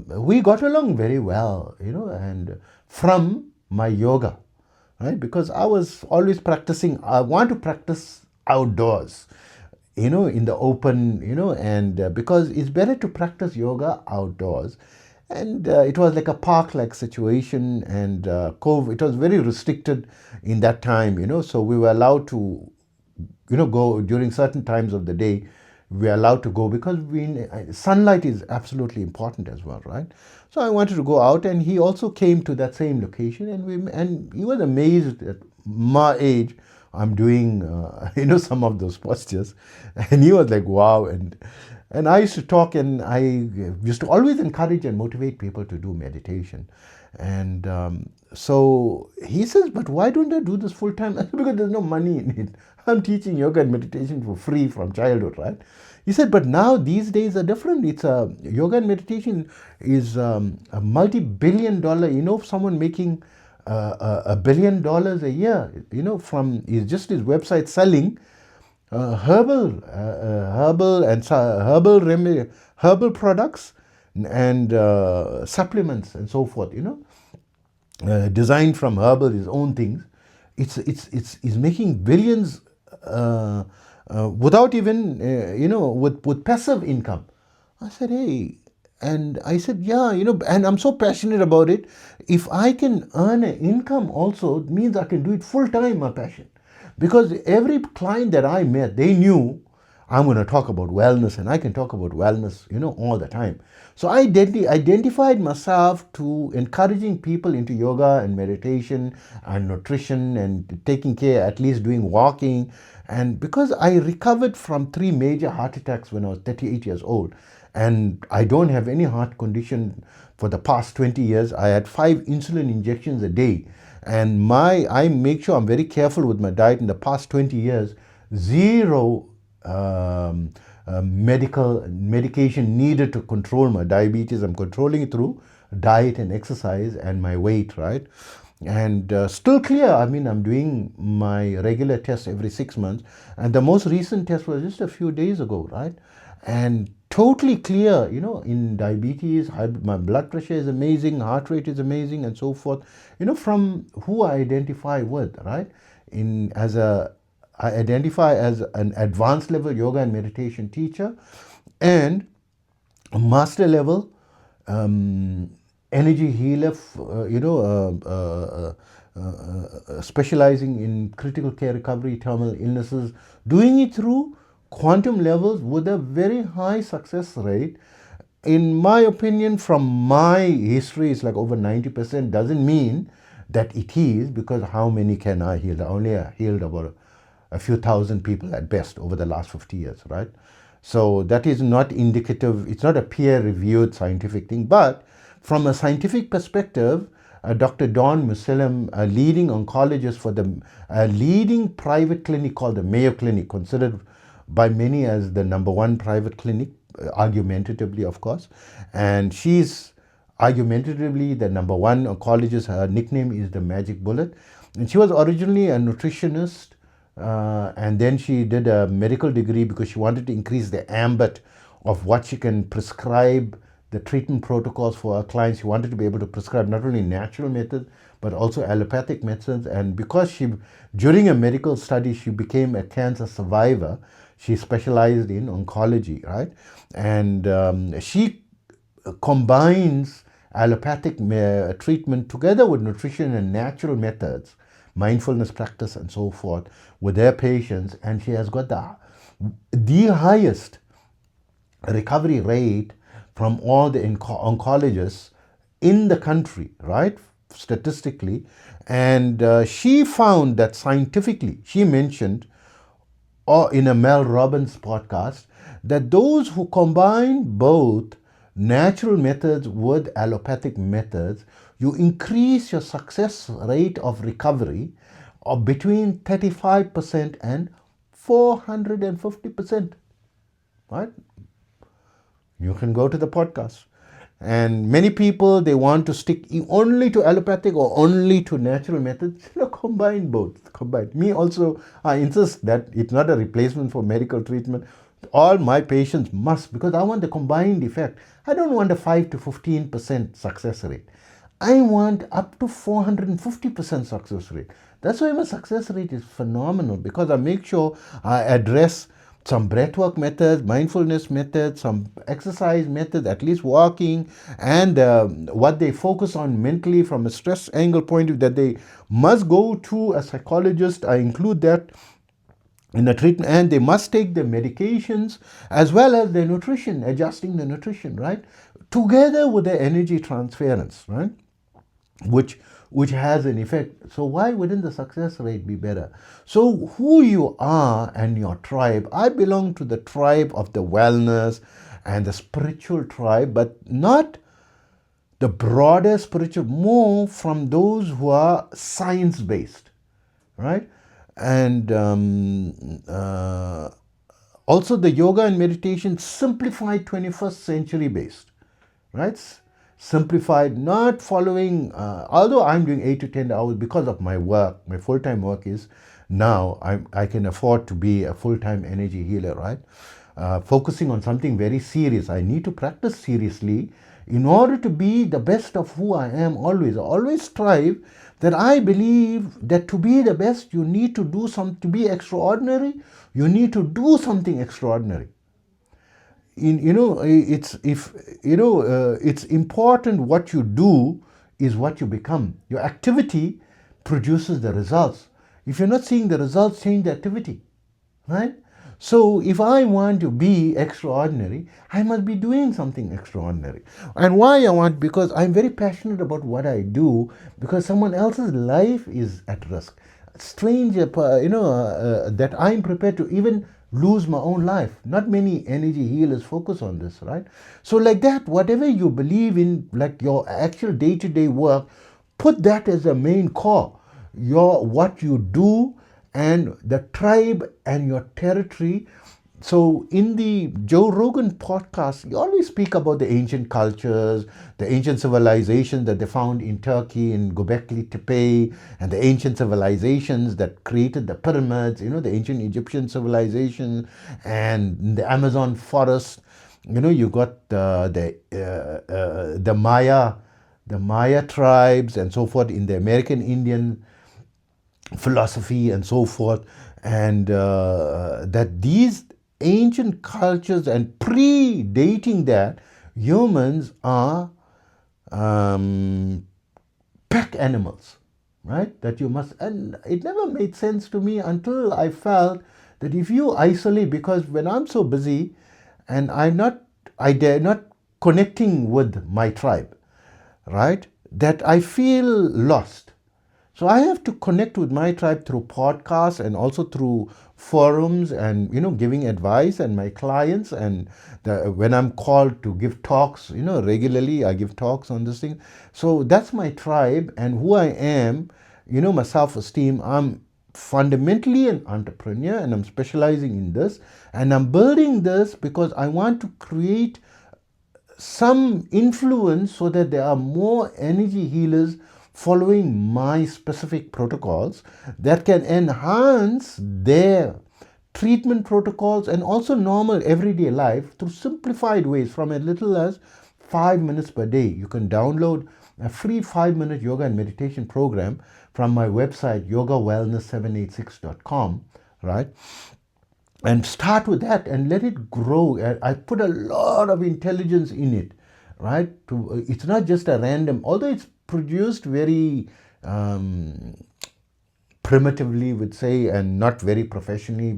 we got along very well, and from my yoga, right? Because I was always practicing, I want to practice outdoors, in the open, and because it's better to practice yoga outdoors. And it was like a park-like situation, and COVID, it was very restricted in that time, so we were allowed to, go during certain times of the day. We're allowed to go because sunlight is absolutely important as well, right? So I wanted to go out, and he also came to that same location, and he was amazed at my age. I'm doing, some of those postures, and he was like, "Wow!" And I used to talk, and I used to always encourage and motivate people to do meditation. And so he says, "But why don't I do this full time?" Because there's no money in it. I'm teaching yoga and meditation for free from childhood, right? He said, but now these days are different. It's yoga and meditation is a multi-billion-dollar. Someone making $1 billion a year. From just his website selling herbal products and supplements and so forth. Designed from herbal, his own things. It's making billions without even with passive income. I said, hey, and I said, yeah, and I'm so passionate about it. If I can earn an income also, it means I can do it full time, my passion. Because every client that I met, they knew I'm going to talk about wellness, and I can talk about wellness, all the time. So I identified myself to encouraging people into yoga and meditation and nutrition and taking care, at least doing walking. And because I recovered from 3 major heart attacks when I was 38 years old, and I don't have any heart condition for the past 20 years, I had 5 insulin injections a day. And I make sure I'm very careful with my diet. In the past 20 years, zero medication needed to control my diabetes. I'm controlling it through diet and exercise and my weight, right? And still clear. I mean, I'm doing my regular tests every 6 months. And the most recent test was just a few days ago, right? And totally clear, in diabetes, my blood pressure is amazing, heart rate is amazing, and so forth, from who I identify with, right? I identify as an advanced level yoga and meditation teacher and a master level energy healer, specializing in critical care recovery, terminal illnesses, doing it through quantum levels with a very high success rate. In my opinion, from my history, it's like over 90%. Doesn't mean that it is, because how many can I heal? I only healed about a few thousand people at best over the last 50 years, right? So that is not indicative. It's not a peer-reviewed scientific thing. But from a scientific perspective, Dr. Don Musalem, a leading oncologist for the leading private clinic called the Mayo Clinic, considered by many as the #1 private clinic, argumentatively, of course. And she's argumentatively the #1 oncologist. Her nickname is the Magic Bullet. And she was originally a nutritionist, and then she did a medical degree because she wanted to increase the ambit of what she can prescribe, the treatment protocols for her clients. She wanted to be able to prescribe not only natural methods, but also allopathic medicines. And because during a medical study, she became a cancer survivor, she specialized in oncology, right? And she combines allopathic treatment together with nutrition and natural methods, mindfulness practice and so forth with their patients, and she has got the highest recovery rate from all the oncologists in the country, right? Statistically. And she found that scientifically, she mentioned, or in a Mel Robbins podcast, that those who combine both natural methods with allopathic methods, you increase your success rate of recovery of between 35% and 450%, right? You can go to the podcast. And many people, they want to stick only to allopathic or only to natural methods. Combine both. Combine. Me also, I insist that it's not a replacement for medical treatment. All my patients must, because I want the combined effect. I don't want a 5 to 15% success rate. I want up to 450% success rate. That's why my success rate is phenomenal, because I make sure I address some breathwork methods, mindfulness methods, some exercise methods, at least walking, and what they focus on mentally from a stress angle point of view, that they must go to a psychologist. I include that in the treatment, and they must take the medications as well as their nutrition, adjusting the nutrition, right? Together with the energy transference, right? Which has an effect. So why wouldn't the success rate be better? So who you are and your tribe. I belong to the tribe of the wellness and the spiritual tribe, but not the broader spiritual, more from those who are science-based, right? And also the yoga and meditation simplified 21st century based, right? Simplified, not following, although I'm doing 8 to 10 hours because of my work, my full-time work is now I can afford to be a full-time energy healer, right? Focusing on something very serious. I need to practice seriously in order to be the best of who I am always. I always strive that I believe that to be the best, you need to do something, to be extraordinary, you need to do something extraordinary. It's important. What you do is what you become. Your activity produces the results. If you're not seeing the results, change the activity, right? So if I want to be extraordinary, I must be doing something extraordinary. And why I want? Because I'm very passionate about what I do, because someone else's life is at risk. Strange, that I'm prepared to even lose my own life. Not many energy healers focus on this, right? So like that, whatever you believe in, like your actual day-to-day work, put that as a main core. What you do and the tribe and your territory. So in the Joe Rogan podcast, you always speak about the ancient cultures, the ancient civilizations that they found in Turkey, in Göbekli Tepe, and the ancient civilizations that created the pyramids, the ancient Egyptian civilization and the Amazon forest. You got the Maya tribes and so forth in the American Indian philosophy and so forth, and that these ancient cultures and predating that, humans are pack animals, right? That you must, and it never made sense to me until I felt that if you isolate, because when I'm so busy and I dare not connecting with my tribe, right, that I feel lost. So I have to connect with my tribe through podcasts and also through forums and, giving advice, and my clients, and when I'm called to give talks, regularly I give talks on this thing. So that's my tribe and who I am, my self-esteem. I'm fundamentally an entrepreneur and I'm specializing in this, and I'm building this because I want to create some influence so that there are more energy healers following my specific protocols that can enhance their treatment protocols and also normal everyday life through simplified ways, from as little as 5 minutes per day. You can download a free 5-minute yoga and meditation program from my website, yogawellness786.com, right? And start with that and let it grow. I put a lot of intelligence in it, right? It's not just a random, although it's produced very primitively, would say, and not very professionally,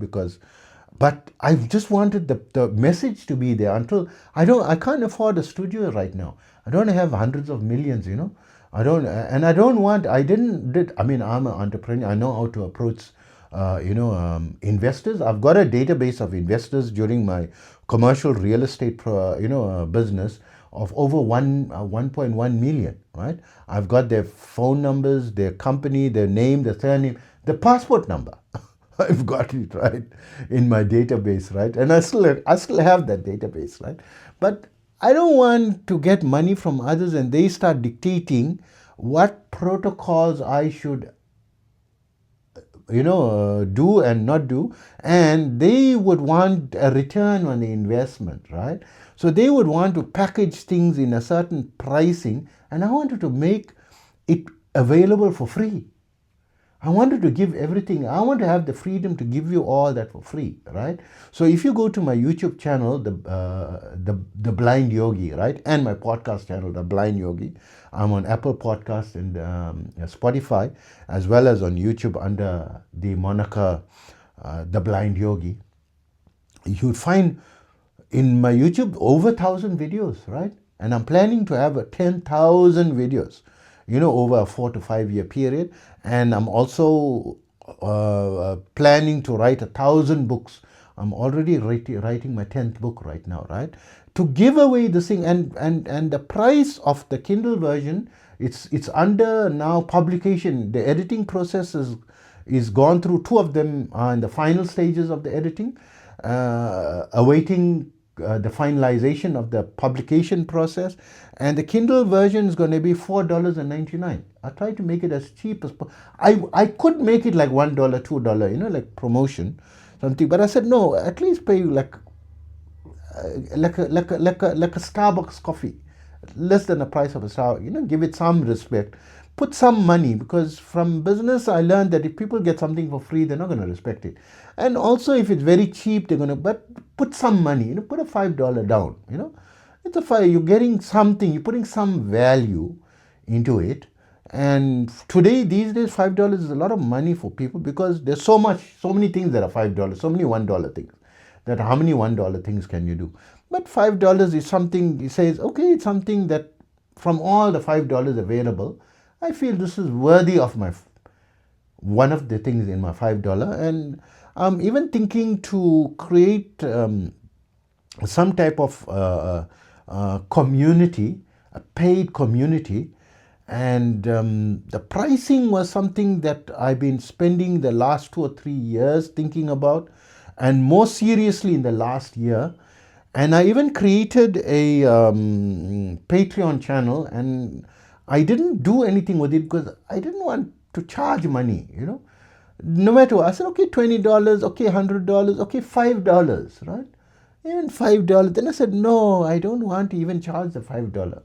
but I just wanted the message to be there. Until I can't afford a studio right now. I don't have hundreds of millions, I don't, and I don't want, I mean, I'm an entrepreneur. I know how to approach, investors. I've got a database of investors during my commercial real estate, business of over 1.1 million, right? I've got their phone numbers, their company, their name, their surname, the passport number. I've got it right in my database, right? And I still have that database, right? But I don't want to get money from others and they start dictating what protocols I should do and not do, and they would want a return on the investment, right? So they would want to package things in a certain pricing, and I wanted to make it available for free. I wanted to give everything. I want to have the freedom to give you all that for free, right? So if you go to my YouTube channel, the Blind Yogi, right, and my podcast channel, the Blind Yogi, I'm on Apple Podcast and Spotify, as well as on YouTube under the moniker the Blind Yogi. You'd find in my YouTube over 1,000 videos, right? And I'm planning to have 10,000 videos, over a 4 to 5 year period. And I'm also planning to write 1,000 books. I'm already writing my 10th book right now, right? To give away this thing, and the price of the Kindle version, it's under now publication. The editing process is gone through. 2 of them are in the final stages of the editing, awaiting the finalization of the publication process, and the Kindle version is going to be $4.99. I try to make it as cheap as possible. I could make it like $1, $2, like promotion, something. But I said no. At least pay like a Starbucks coffee, less than the price of a Starbucks. Give it some respect. Put some money, because from business I learned that if people get something for free, they're not going to respect it. And also if it's very cheap, they're going to, but put some money, put a $5 down, it's a 5, you're getting something, you're putting some value into it. And today, these days, $5 is a lot of money for people, because there's so many things that are $5, so many $1 things, that how many $1 things can you do? But $5 is something, he says, okay, it's something that from all the $5 available, I feel this is worthy of one of the things in my $5. And I'm even thinking to create some type of community, a paid community. And the pricing was something that I've been spending the last 2 or 3 years thinking about, and more seriously in the last year. And I even created a Patreon channel, and I didn't do anything with it because I didn't want to charge money, No matter what. I said, okay, $20, okay, $100, okay, $5, right? Even $5. Then I said, no, I don't want to even charge the $5.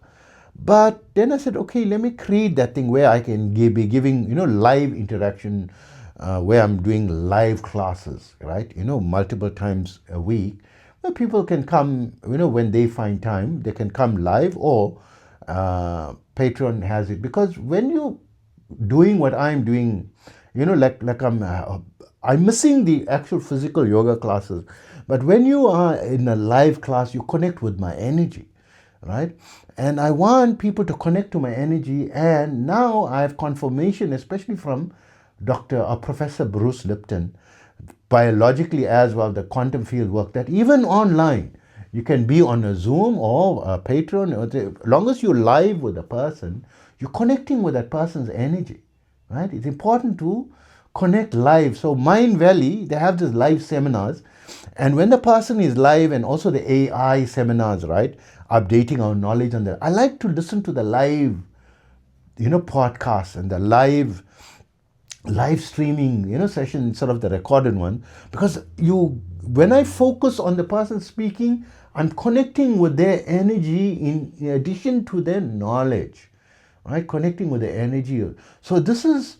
But then I said, okay, let me create that thing where I can be giving, live interaction, where I'm doing live classes, right? Multiple times a week, where people can come, when they find time, they can come live, or Patreon has it. Because when you doing what I'm doing, like I'm missing the actual physical yoga classes. But when you are in a live class, you connect with my energy, right? And I want people to connect to my energy. And now I have confirmation, especially from Professor Bruce Lipton, biologically as well, the quantum field work, that even online, you can be on a Zoom or a Patreon. As long as you're live with a person, you're connecting with that person's energy, right? It's important to connect live. So Mind Valley, they have these live seminars. And when the person is live, and also the AI seminars, right? Updating our knowledge on that. I like to listen to the live, podcasts and the live streaming, session instead of the recorded one. Because when I focus on the person speaking, I'm connecting with their energy in addition to their knowledge, right? Connecting with the energy. So this is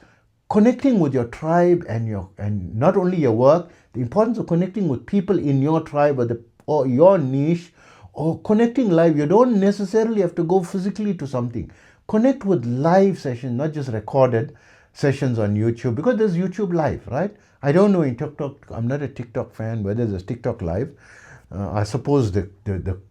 connecting with your tribe and not only your work, the importance of connecting with people in your tribe or your niche, or connecting live. You don't necessarily have to go physically to something. Connect with live sessions, not just recorded sessions on YouTube, because there's YouTube live, right? I don't know in TikTok. I'm not a TikTok fan, whether there's TikTok live. I suppose there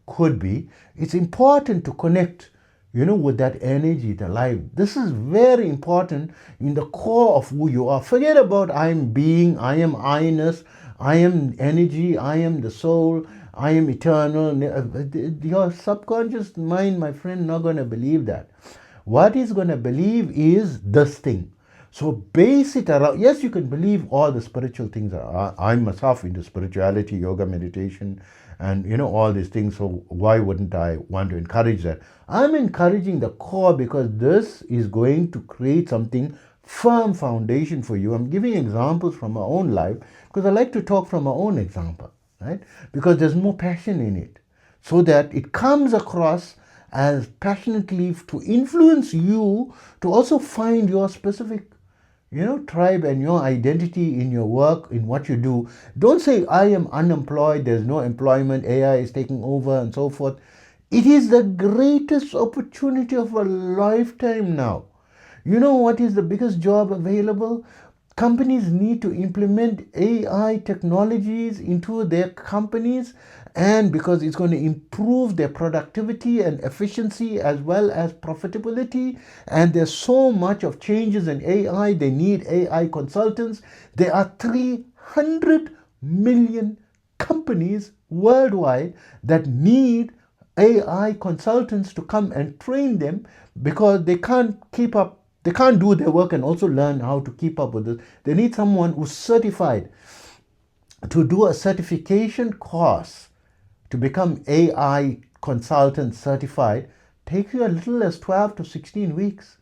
could be. It's important to connect, with that energy, the life. This is very important in the core of who you are. Forget about I am being, I am I-ness, I am energy, I am the soul, I am eternal. Your subconscious mind, my friend, not going to believe that. What is going to believe is this thing. So base it around. Yes, you can believe all the spiritual things. I'm myself into spirituality, yoga, meditation, and all these things. So why wouldn't I want to encourage that? I'm encouraging the core because this is going to create something firm foundation for you. I'm giving examples from my own life because I like to talk from my own example, right? Because there's more passion in it, so that it comes across as passionately to influence you to also find your specific tribe and your identity in your work, in what you do. Don't say, I am unemployed, there's no employment, AI is taking over, and so forth. It is the greatest opportunity of a lifetime now. You know what is the biggest job available? Companies need to implement AI technologies into their companies, and because it's going to improve their productivity and efficiency as well as profitability. And there's so much of changes in AI, they need AI consultants. There are 300 million companies worldwide that need AI consultants to come and train them, because they can't keep up. They can't do their work and also learn how to keep up with it. They need someone who's certified to do a certification course to become AI consultant certified. Takes you as little as 12 to 16 weeks.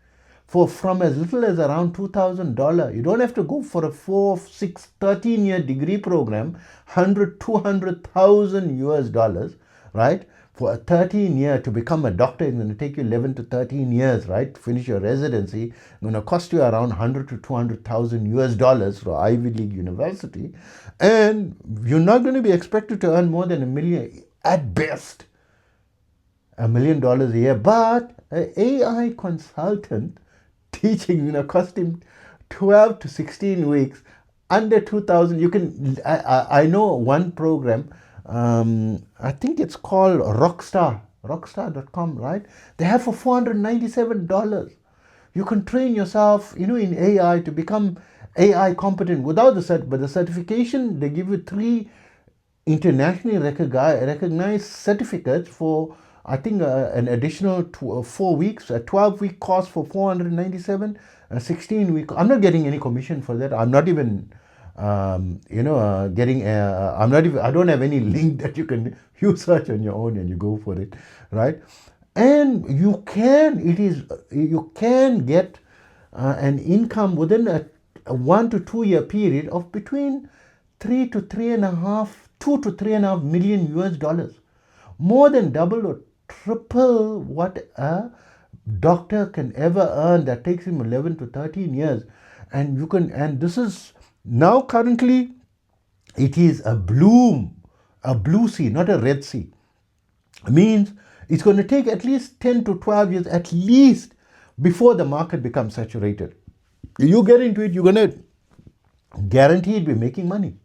From as little as around $2,000. You don't have to go for a 4, 6, 13-year degree program, 100, 200,000 US dollars, right? For a 13-year to become a doctor, it's going to take you 11 to 13 years, right? To finish your residency, it's going to cost you around 100 to 200,000 US dollars for Ivy League university. And you're not going to be expected to earn more than $1 million, at best, $1 million a year. But an AI consultant teaching, cost him 12 to 16 weeks, under 2,000. You can, I know one program, I think it's called rockstar.com, right? They have for $497. You can train yourself, in AI to become AI competent without the cert, but the certification, they give you 3 internationally recognized certificates for, I think, an additional 4 weeks, a 12-week course for 497, a 16-week. I'm not getting any commission for that. I'm not even, getting. I'm not even. I don't have any link that you can search on your own and you go for it, right? And you can get an income within a 1 to 2 year period of between 2 to 3.5 million US dollars, more than double or triple what a doctor can ever earn. That takes him 11 to 13 years. And this is now currently, it is a blue sea, not a red sea. Means it's going to take at least 10 to 12 years at least before the market becomes saturated. You get into it, you're going to guaranteed be making money.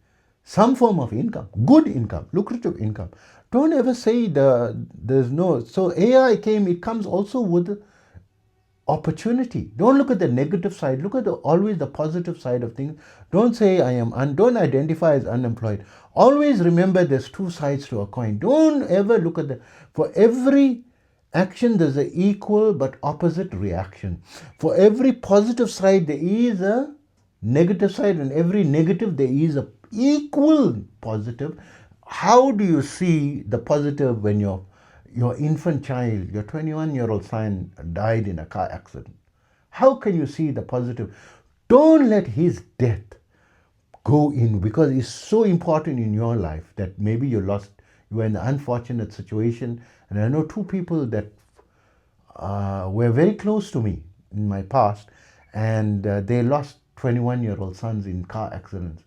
Some form of income, good income, lucrative income. Don't ever say there's no. So AI it comes also with opportunity. Don't look at the negative side. Look at always the positive side of things. Don't say don't identify as unemployed. Always remember there's 2 sides to a coin. Don't ever look at for every action there's an equal but opposite reaction. For every positive side there is a negative side, and every negative there is a equal positive. How do you see the positive when your infant child, your 21-year-old son, died in a car accident? How can you see the positive? Don't let his death go in, because it's so important in your life that maybe you were in an unfortunate situation. And I know 2 people that were very close to me in my past, and they lost 21-year-old sons in car accidents.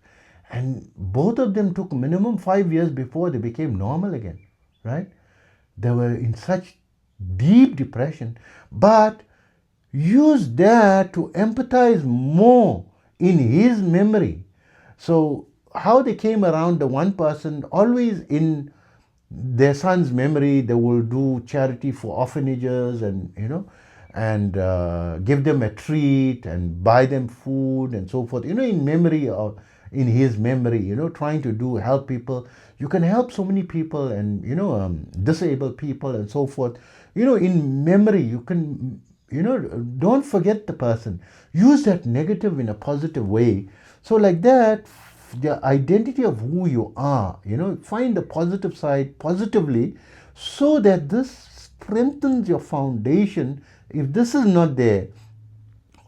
And both of them took minimum 5 years before they became normal again, right? They were in such deep depression, but use that to empathize more in his memory. So how they came around the one person, always in their son's memory, they will do charity for orphanages, and and give them a treat and buy them food and so forth, in memory, or in his memory, trying to help people. You can help so many people, and disabled people and so forth, in memory. You can, don't forget the person. Use that negative in a positive way. So like that, the identity of who you are, find the positive side positively, so that this strengthens your foundation. If this is not there,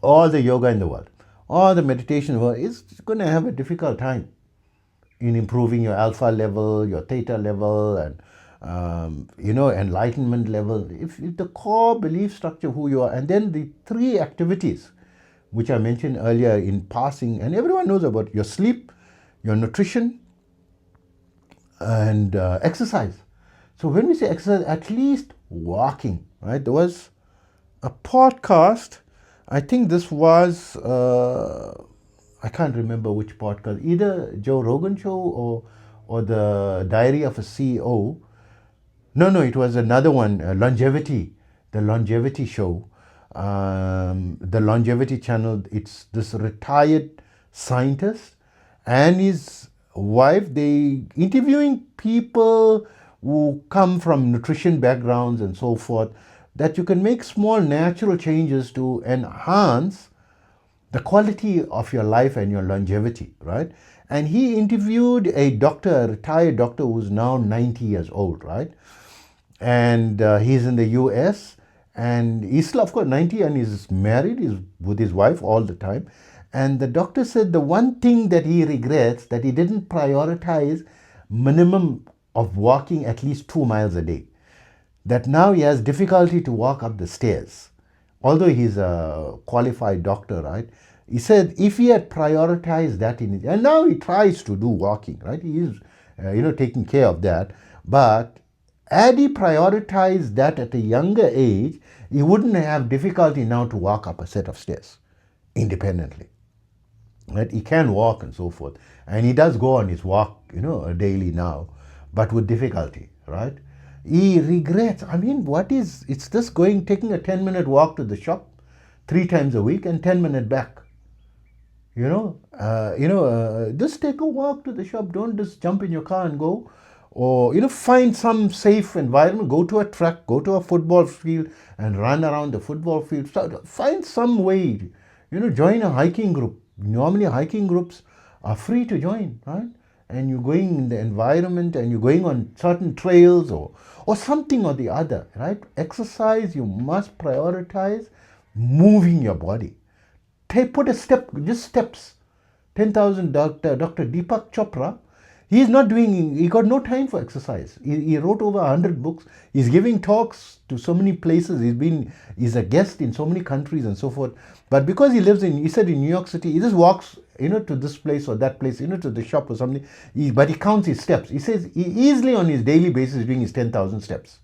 all the yoga in the world, all the meditation in the world is going to have a difficult time in improving your alpha level, your theta level, and enlightenment level. If the core belief structure who you are, and then the three activities which I mentioned earlier in passing, and everyone knows about: your sleep, your nutrition, and exercise. So when we say exercise, at least walking, right? There was a podcast, I think this was, I can't remember which podcast, either Joe Rogan show or the Diary of a CEO. No, it was another one, Longevity, the Longevity show, the Longevity channel. It's this retired scientist and his wife. They interviewing people who come from nutrition backgrounds and so forth, that you can make small natural changes to enhance the quality of your life and your longevity, right? And he interviewed a doctor, a retired doctor who's now 90 years old, right? And he's in the US, and he's still, of course, 90, and he's married, he's with his wife all the time. And the doctor said the one thing that he regrets, that he didn't prioritize minimum of walking at least 2 miles a day. That now he has difficulty to walk up the stairs, although he's a qualified doctor, right? He said if he had prioritized that and now he tries to do walking, right? He is, taking care of that. But had he prioritized that at a younger age, he wouldn't have difficulty now to walk up a set of stairs independently, right? He can walk and so forth, and he does go on his walk, daily now, but with difficulty, right? He regrets. I mean, it's just taking a 10-minute walk to the shop 3 times a week and 10-minute back. Just take a walk to the shop. Don't just jump in your car and go. Or, find some safe environment. Go to a track, go to a football field and run around the football field. Find some way, join a hiking group. Normally hiking groups are free to join, right? And you're going in the environment, and you're going on certain trails or something or the other, right? Exercise, you must prioritize moving your body. Put a step, just steps. 10,000 Dr. Deepak Chopra, he got no time for exercise. He wrote over 100 books. He's giving talks to so many places. He's a guest in so many countries and so forth. But because he said in New York City, he just walks, to this place or that place, to the shop or something. But he counts his steps. He says he easily on his daily basis is doing his 10,000 steps,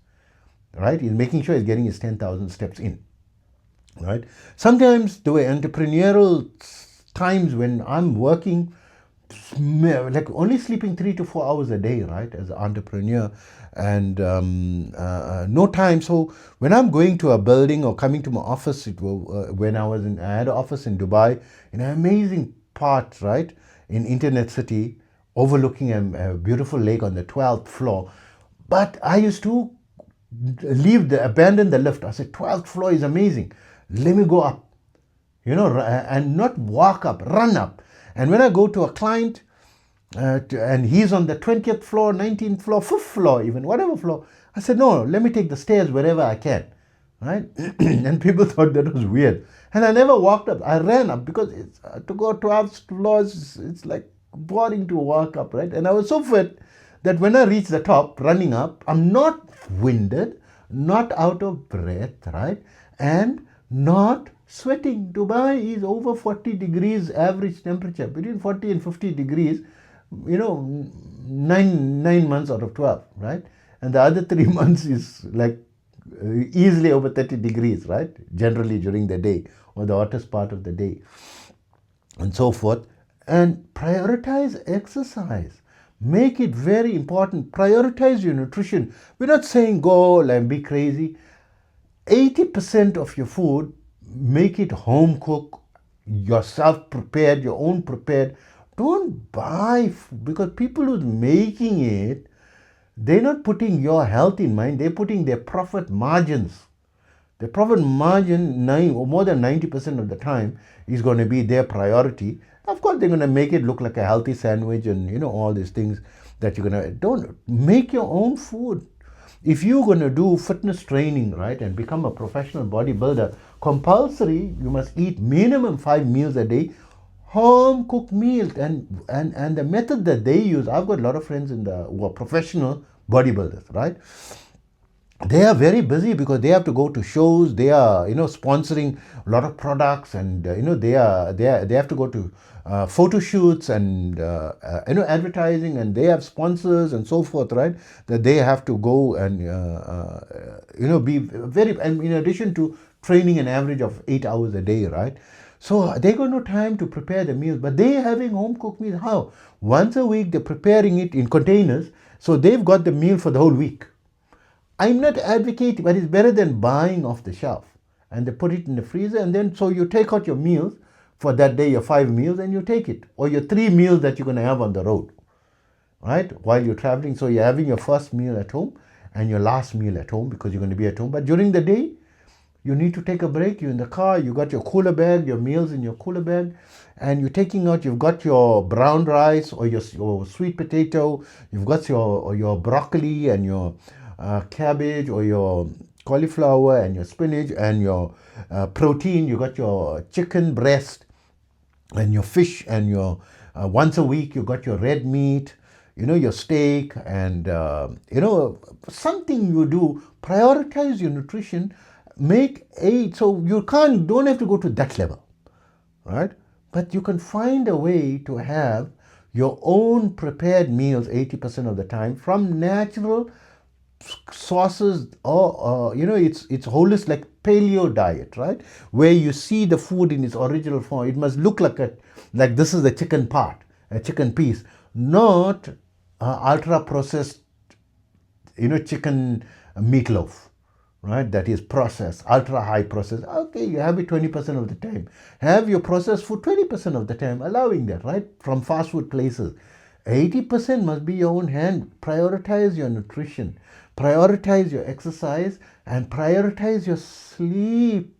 right? He's making sure he's getting his 10,000 steps in, right? Sometimes there were entrepreneurial times when I'm working, like only sleeping 3 to 4 hours a day, right, as an entrepreneur, and no time. So when I'm going to a building or coming to my office, when I had an office in Dubai, in an amazing part, right, in Internet City, overlooking a beautiful lake on the 12th floor. But I used to abandon the lift. I said, 12th floor is amazing. Let me go up, and not walk up, run up. And when I go to a client, and he's on the 20th floor, 19th floor, 5th floor, even whatever floor, I said, no, let me take the stairs wherever I can, right? And people thought that was weird. And I never walked up. I ran up, because to go 12 floors, it's like boring to walk up, right? And I was so fit that when I reached the top, running up, I'm not winded, not out of breath, right? And not sweating. Dubai is over 40 degrees average temperature, between 40 and 50 degrees, nine months out of 12, right? And the other 3 months is like easily over 30 degrees, right? Generally during the day or the hottest part of the day and so forth. And prioritize exercise. Make it very important. Prioritize your nutrition. We're not saying go and be crazy. 80% of your food, make it home cooked, yourself prepared, your own prepared. Don't buy, because people who's making it, they're not putting your health in mind, they're putting their profit margins. The profit margin, more than 90% of the time, is going to be their priority. Of course, they're going to make it look like a healthy sandwich and all these things that you're going to. Don't make your own food. If you're going to do fitness training, right, and become a professional bodybuilder, compulsory, you must eat minimum 5 meals a day, home cooked meals. And the method that they use, I've got a lot of friends who are professional bodybuilders, right? They are very busy because they have to go to shows. They are, sponsoring a lot of products, and they have to go to photo shoots and advertising, and they have sponsors and so forth, right? That they have to go and be very. And in addition to training an average of 8 hours a day, right? So they got no time to prepare the meals, but they are having home cooked meals. How? Once a week they're preparing it in containers, so they've got the meal for the whole week. I'm not advocating, but it's better than buying off the shelf. And they put it in the freezer, and then so you take out your meals for that day, your 5 meals, and you take it. Or your 3 meals that you're going to have on the road, right? While you're traveling. So you're having your first meal at home and your last meal at home because you're going to be at home. But during the day, you need to take a break. You're in the car, you got your cooler bag, your meals in your cooler bag, and you're taking out, you've got your brown rice or your sweet potato, you've got your broccoli and your cabbage or your cauliflower and your spinach and your protein. You got your chicken breast and your fish, and your once a week you got your red meat, your steak, and something you do. Prioritize your nutrition. Make so you don't have to go to that level, right? But you can find a way to have your own prepared meals 80% of the time from natural sources, or it's holistic, like paleo diet, right? Where you see the food in its original form. It must look like this is the chicken part, a chicken piece, not ultra processed, chicken meatloaf, right? That is processed, ultra high processed. Okay, you have it 20% of the time. Have your processed food 20% of the time, allowing that, right? From fast food places. 80% must be your own hand. Prioritize your nutrition. Prioritize your exercise and prioritize your sleep.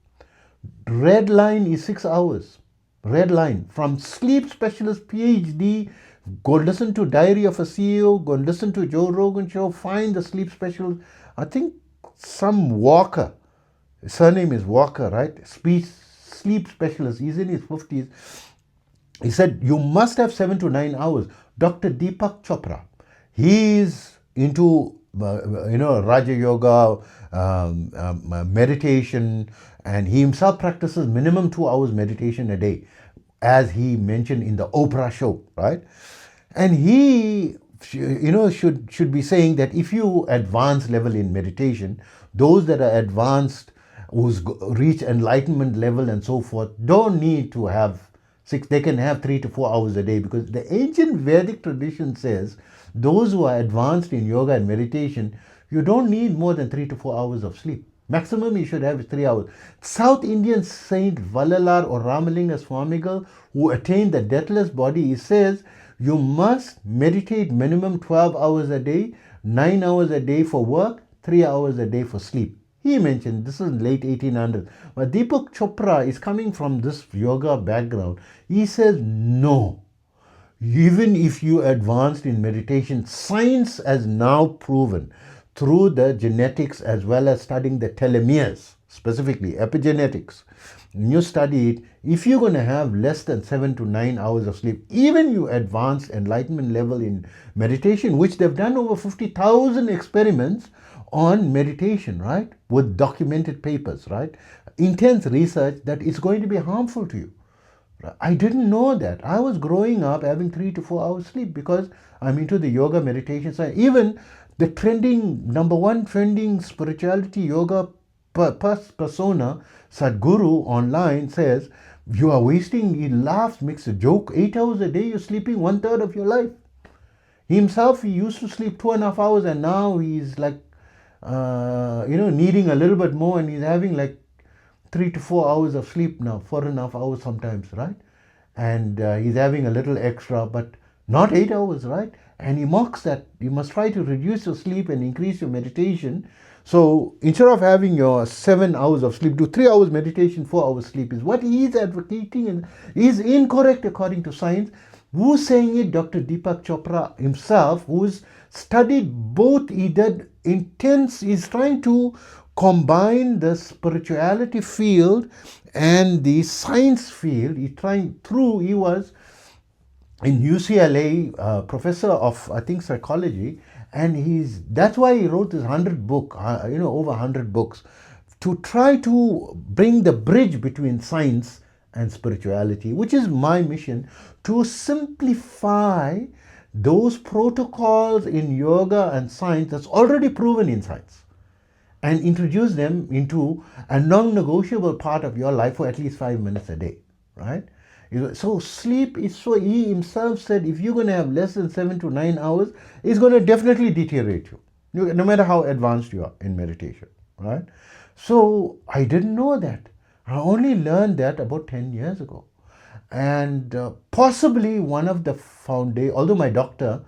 Red line is 6 hours. Red line. From sleep specialist, PhD, go listen to Diary of a CEO, go listen to Joe Rogan show, find the sleep specialist. I think some Walker, surname is Walker, right? Sleep specialist. He's in his 50s. He said, you must have 7 to 9 hours. Dr. Deepak Chopra, he's into Raja Yoga, meditation, and he himself practices minimum 2 hours meditation a day, as he mentioned in the Oprah show, right? And he should be saying that if you advance level in meditation, those that are advanced, who's reach enlightenment level and so forth, don't need to have 6, they can have 3 to 4 hours a day, because the ancient Vedic tradition says those who are advanced in yoga and meditation, you don't need more than 3 to 4 hours of sleep. Maximum you should have is 3 hours. South Indian Saint Valalar or Ramalinga Swamigal, who attained the deathless body, he says you must meditate minimum 12 hours a day, 9 hours a day for work, 3 hours a day for sleep. He mentioned this is late 1800s. But Deepak Chopra is coming from this yoga background. He says no. Even if you advanced in meditation, science has now proven through the genetics as well as studying the telomeres, specifically epigenetics. When you study it, if you're going to have less than 7 to 9 hours of sleep, even you advanced enlightenment level in meditation, which they've done over 50,000 experiments on meditation, right? With documented papers, right? Intense research that is going to be harmful to you. I didn't know that. I was growing up having 3 to 4 hours sleep because I'm into the yoga meditation side. Even the trending, number one trending spirituality yoga persona, Sadhguru online says, you are wasting, he laughs, makes a joke, 8 hours a day, you're sleeping 1/3 of your life. Himself, he used to sleep 2.5 hours and now he's like, needing a little bit more and he's having like 3 to 4 hours of sleep now, 4.5 hours sometimes, right? And he's having a little extra, but not 8 hours, right? And he mocks that. You must try to reduce your sleep and increase your meditation. So instead of having your 7 hours of sleep, do 3 hours meditation, 4 hours sleep is what he is advocating, and is incorrect according to science. Who's saying it? Dr. Deepak Chopra himself, who's studied both. He did intense, he's trying to combine the spirituality field and the science field. He was in UCLA, professor of, I think, psychology, and that's why he wrote this 100 book, over 100 books, to try to bring the bridge between science and spirituality, which is my mission, to simplify those protocols in yoga and science that's already proven in science, and introduce them into a non-negotiable part of your life for at least 5 minutes a day, right? So sleep is he himself said, if you're going to have less than 7 to 9 hours, it's going to definitely deteriorate you, no matter how advanced you are in meditation, right? So I didn't know that. I only learned that about 10 years ago. And possibly one of the although my doctor,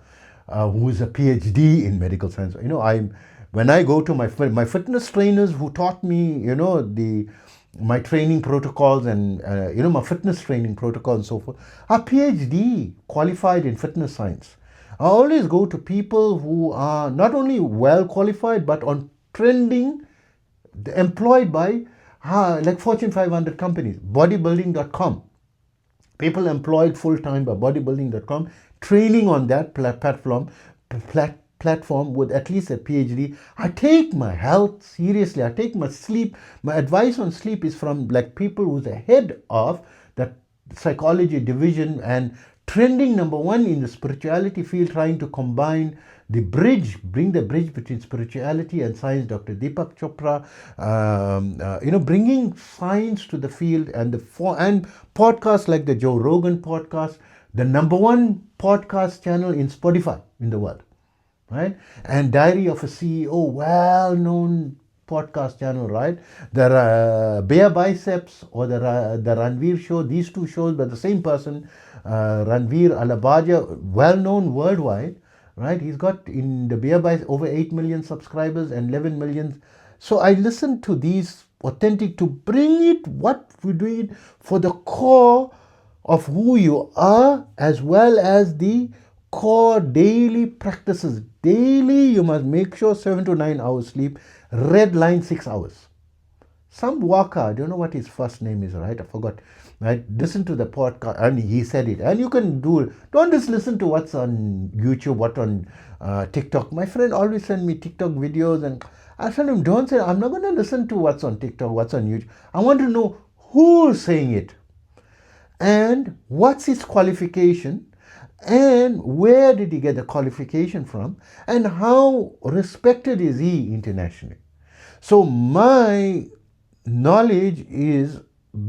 who is a PhD in medical science, when I go to my fitness trainers who taught me, my training protocols and, my fitness training protocol and so forth, are PhD qualified in fitness science. I always go to people who are not only well qualified, but on trending, employed by like Fortune 500 companies, bodybuilding.com. People employed full-time by bodybuilding.com, training on that platform with at least a PhD. I take my health seriously. I take my sleep. My advice on sleep is from like people who's the head of the psychology division and trending number one in the spirituality field, trying to bring the bridge between spirituality and science, Dr. Deepak Chopra, bringing science to the field, and podcasts like the Joe Rogan podcast, the number one podcast channel in Spotify in the world, right? And Diary of a CEO, well-known podcast channel, right? The Bare Biceps or the Ranveer show, these two shows by the same person, Ranveer Alabaja, well-known worldwide, right? He's got in the Bare Biceps over 8 million subscribers and 11 million. So I listen to these authentic to bring it, what we do it for the core of who you are, as well as the core daily practices. Daily, you must make sure 7 to 9 hours sleep, red line 6 hours. Some Waka, I don't know what his first name is, right? I forgot. Right? Listen to the podcast, and he said it. And you can do it. Don't just listen to what's on YouTube, what on TikTok. My friend always send me TikTok videos, and I tell him, don't say, I'm not going to listen to what's on TikTok, what's on YouTube. I want to know who's saying it, and what's his qualification, and where did he get the qualification from, and how respected is he internationally. So my knowledge is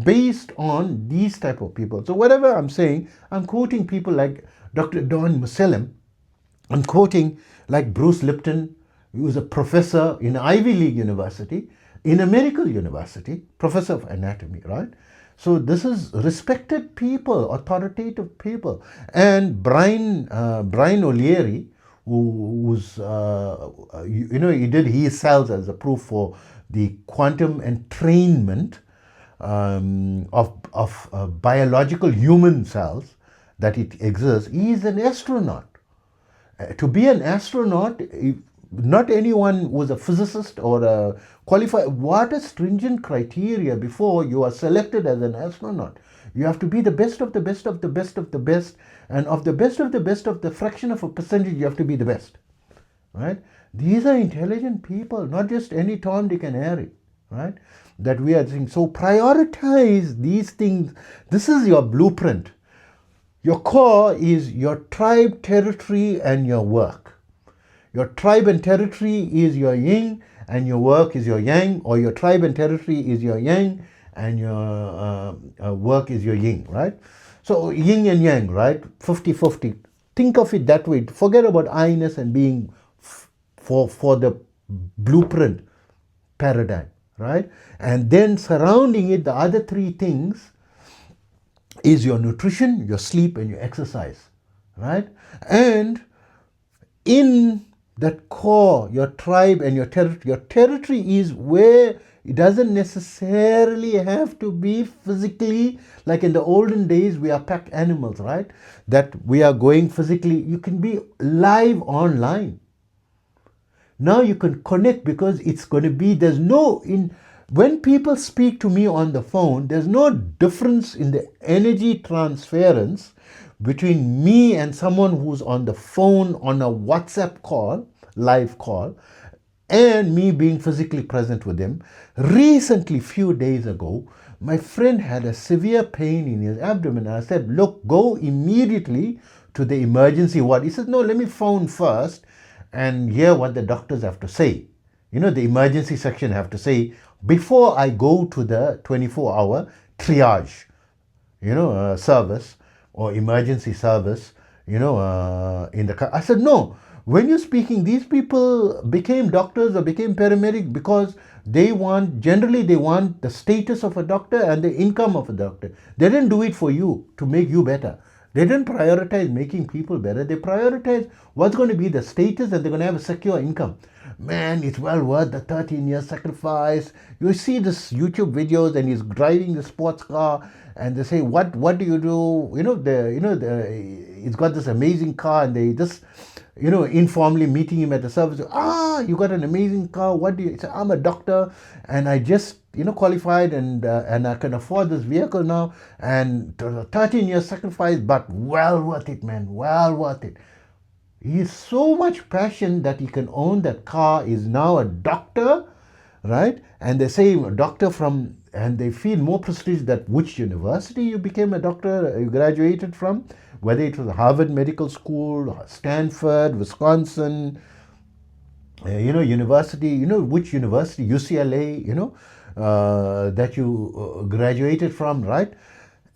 based on these type of people. So whatever I'm saying, I'm quoting people like Dr. Don Musalem. I'm quoting like Bruce Lipton, who is a professor in Ivy League University, in a medical university, professor of anatomy, right? So this is respected people, authoritative people. And Brian O'Leary, who's he sells as a proof for the quantum entrainment of biological human cells, that it exists. He is an astronaut. To be an astronaut, not anyone was a physicist or a qualified. What a stringent criteria before you are selected as an astronaut. You have to be the best of the best of the best of the best, and of the best of the best of the fraction of a percentage, you have to be the best, right? These are intelligent people, not just any Tom, Dick, and Harry, right? That we are saying. So prioritize these things. This is your blueprint. Your core is your tribe, territory, and your work. Your tribe and territory is your yin, and your work is your yang, or your tribe and territory is your yang, and your work is your yin, right? So yin and yang, right? 50-50. Think of it that way. Forget about I-ness and being for the blueprint paradigm, right? And then surrounding it, the other three things is your nutrition, your sleep, and your exercise, right? And in that core, your tribe and your territory is where it doesn't necessarily have to be physically, like in the olden days, we are pack animals, right? That we are going physically. You can be live online. Now you can connect because it's going to be, when people speak to me on the phone, there's no difference in the energy transference between me and someone who's on the phone on a WhatsApp call, live call, and me being physically present with them. Recently, few days ago, my friend had a severe pain in his abdomen. I said, look, go immediately to the emergency ward. He said, no, let me phone first and hear what the doctors have to say. The emergency section have to say before I go to the 24-hour triage, service or emergency service, in the car. I said, no, when you're speaking, these people became doctors or became paramedic because generally they want the status of a doctor and the income of a doctor. They didn't do it for you to make you better. They didn't prioritize making people better. They prioritize what's going to be the status, and they're going to have a secure income. Man, it's well worth the 13-year sacrifice. You see this YouTube videos, and he's driving the sports car, and they say, "What do you do?" He's got this amazing car, and they just, informally meeting him at the service. You got an amazing car. What do you? He said, I'm a doctor, and I just qualified, and I can afford this vehicle now, and 13 years sacrifice, but well worth it, man, well worth it. He has so much passion that he can own that car, is now a doctor, right? And they say a doctor and they feel more prestige that which university you became a doctor, you graduated from, whether it was Harvard Medical School, Stanford, Wisconsin, university, which university, UCLA, that you graduated from, right?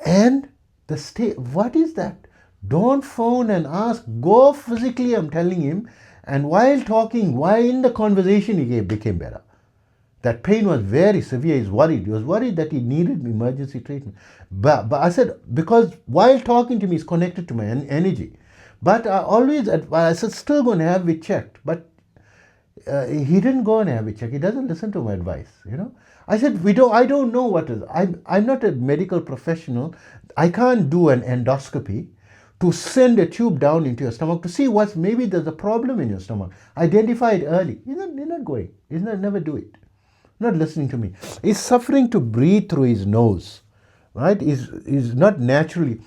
And the state, what is that? Don't phone and ask, go physically, I'm telling him. And while in the conversation, he became better. That pain was very severe. He was worried that he needed emergency treatment. But I said, because while talking to me, it's connected to my energy. But I said, still going to have it checked. But he didn't go and have it checked. He doesn't listen to my advice, I said, I don't know what is. I'm not a medical professional. I can't do an endoscopy to send a tube down into your stomach to see maybe there's a problem in your stomach. Identify it early. He's not going. Never do it. Not listening to me. He's suffering to breathe through his nose, right? He's not naturally.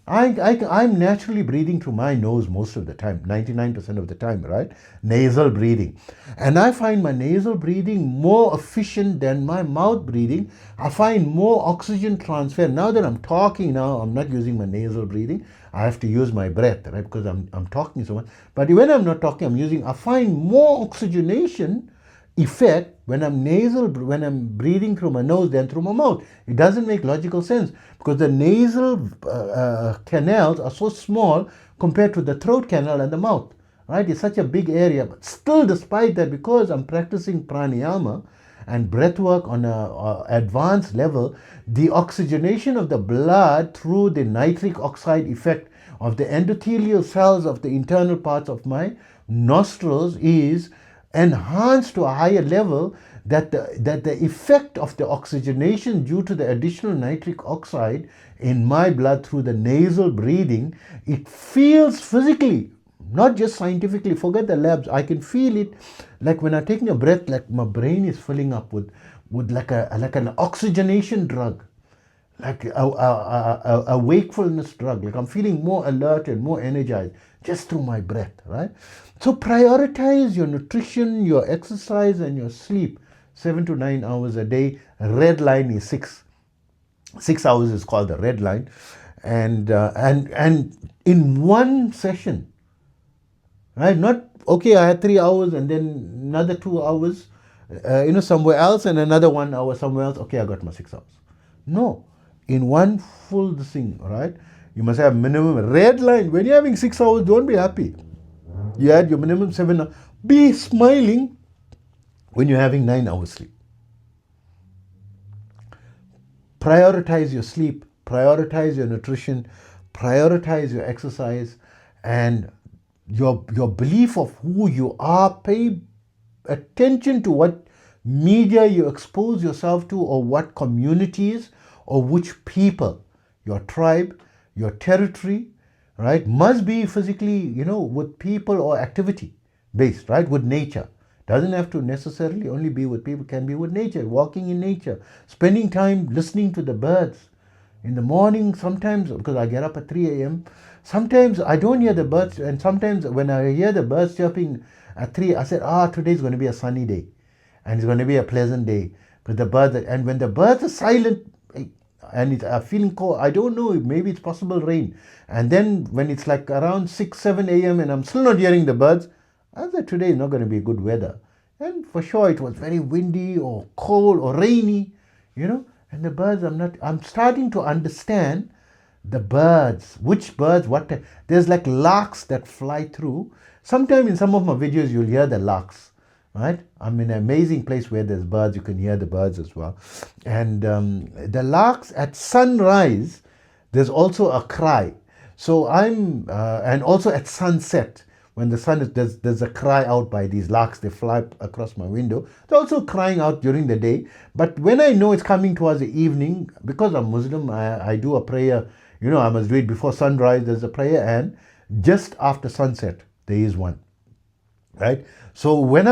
I'm naturally breathing through my nose most of the time, 99% of the time, right? Nasal breathing. And I find my nasal breathing more efficient than my mouth breathing. I find more oxygen transfer. Now that I'm talking now, I'm not using my nasal breathing. I have to use my breath, right? Because I'm talking so much. But when I'm not talking, I find more oxygenation effect when I'm breathing through my nose than through my mouth. It doesn't make logical sense because the nasal canals are so small compared to the throat canal and the mouth, right? It's such a big area. But still, despite that, because I'm practicing pranayama and breath work on an advanced level, the oxygenation of the blood through the nitric oxide effect of the endothelial cells of the internal parts of my nostrils is enhanced to a higher level, that the effect of the oxygenation due to the additional nitric oxide in my blood through the nasal breathing, it feels physically, not just scientifically. Forget the labs. I can feel it, like when I'm taking a breath, like my brain is filling up with like an oxygenation drug. like a wakefulness drug. Like I'm feeling more alert and more energized just through my breath, right? So prioritize your nutrition, your exercise, and your sleep. 7 to 9 hours a day. Red line is 6. 6 hours is called the red line, and in one session, right? Not okay. I had 3 hours and then another 2 hours, somewhere else, and another 1 hour somewhere else. Okay, I got my 6 hours. No, in one full thing, right? You must have minimum red line. When you're having 6 hours, don't be happy. You had your minimum 7 hours. Be smiling when you're having 9 hours sleep. Prioritize your sleep, prioritize your nutrition, prioritize your exercise, and your belief of who you are. Pay attention to what media you expose yourself to, or what communities, or which people. Your tribe, your territory, right, must be physically, with people or activity based, right, with nature. Doesn't have to necessarily only be with people, can be with nature, walking in nature, spending time listening to the birds. In the morning, sometimes, because I get up at 3 a.m., sometimes I don't hear the birds, and sometimes when I hear the birds chirping at 3, I said, today's going to be a sunny day, and it's going to be a pleasant day. But the birds, and when the birds are silent, and it's feeling cold, I don't know, maybe it's possible rain. And then when it's like around 6, 7 a.m. and I'm still not hearing the birds, I said today is not going to be good weather. And for sure it was very windy or cold or rainy, and the birds, I'm starting to understand the birds, which birds, what type. There's like larks that fly through. Sometime in some of my videos you'll hear the larks, right? I'm in an amazing place where there's birds. You can hear the birds as well. And the larks at sunrise, there's also a cry. So and also at sunset, when the sun is, there's a cry out by these larks. They fly across my window. They're also crying out during the day. But when I know it's coming towards the evening, because I'm Muslim, I do a prayer. I must do it before sunrise. There's a prayer, and just after sunset, there is one. Right? So when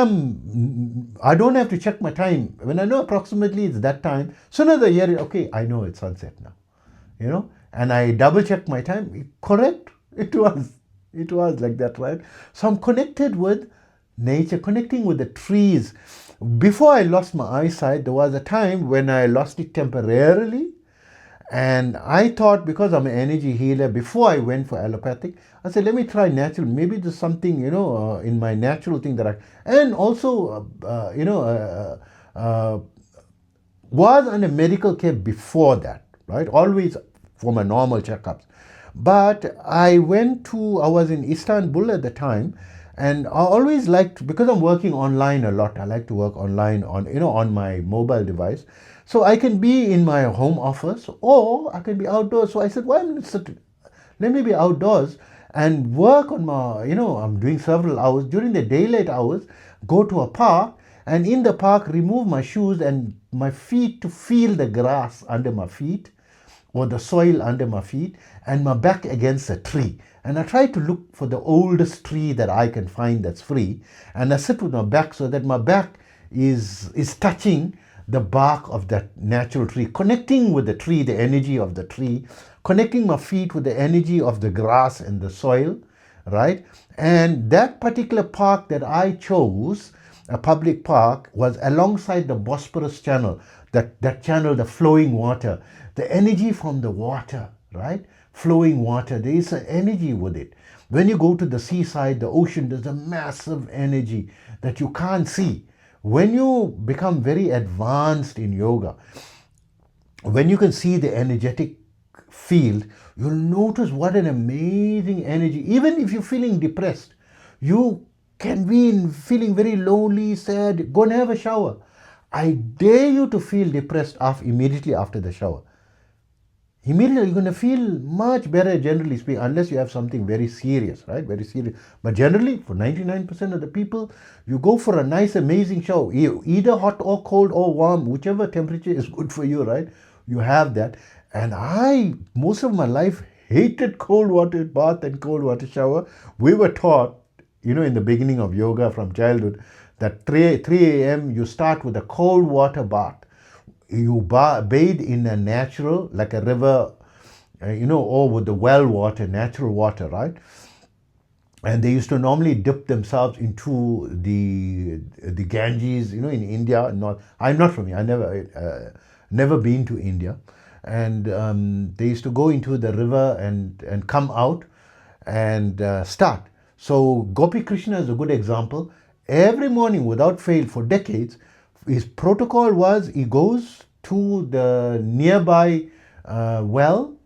I don't have to check my time. When I know approximately it's that time, sooner the hear it, okay, I know it's sunset now. And I double check my time. Correct? It was like that, right? So I'm connected with nature, connecting with the trees. Before I lost my eyesight, there was a time when I lost it temporarily. And I thought, because I'm an energy healer, before I went for allopathic, I said, let me try natural. Maybe there's something, in my natural thing and also, was under medical care before that, right? Always for my normal checkups. But I was in Istanbul at the time, and I always liked, because I'm working online a lot, I like to work online on my mobile device. So I can be in my home office, or I can be outdoors. So I said, let me be outdoors and work on my, I'm doing several hours. During the daylight hours, go to a park, and in the park, remove my shoes and my feet to feel the grass under my feet, or the soil under my feet, and my back against a tree. And I try to look for the oldest tree that I can find that's free. And I sit with my back so that my back is touching the bark of that natural tree, connecting with the tree, the energy of the tree, connecting my feet with the energy of the grass and the soil, right? And that particular park that I chose, a public park, was alongside the Bosporus channel, that channel, the flowing water, the energy from the water, right? Flowing water, there is an energy with it. When you go to the seaside, the ocean, there's a massive energy that you can't see. When you become very advanced in yoga, when you can see the energetic field, you'll notice what an amazing energy. Even if you're feeling depressed, you can be feeling very lonely, sad, go and have a shower. I dare you to feel depressed immediately after the shower. Immediately you're going to feel much better, generally speaking, unless you have something very serious, right? Very serious. But generally, for 99% of the people, you go for a nice, amazing shower, either hot or cold or warm, whichever temperature is good for you, right? You have that. And I, most of my life, hated cold water bath and cold water shower. We were taught, in the beginning of yoga from childhood, that 3 a.m. you start with a cold water bath. you bathe in a natural, like a river, or with the well water, natural water, right? And they used to normally dip themselves into the Ganges, in India. Not, I'm not from here. I never been to India, and they used to go into the river and come out and start. So Gopi Krishna is a good example. Every morning, without fail, for decades, his protocol was he goes to the nearby well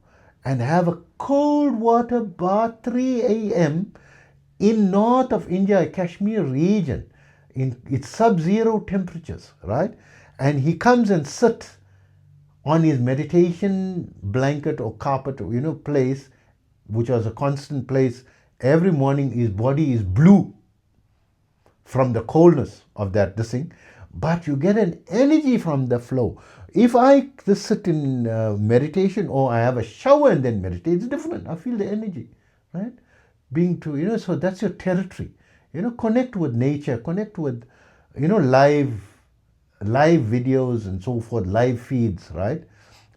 and have a cold water bath 3 a.m. in north of India, Kashmir region, in it's sub-zero temperatures, right? And he comes and sits on his meditation blanket or carpet, place, which was a constant place. Every morning, his body is blue from the coldness of that this thing, but you get an energy from the flow. If I just sit in meditation, or I have a shower and then meditate, it's different. I feel the energy, right? Being to, so that's your territory. Connect with nature, connect with, live videos and so forth, live feeds, right,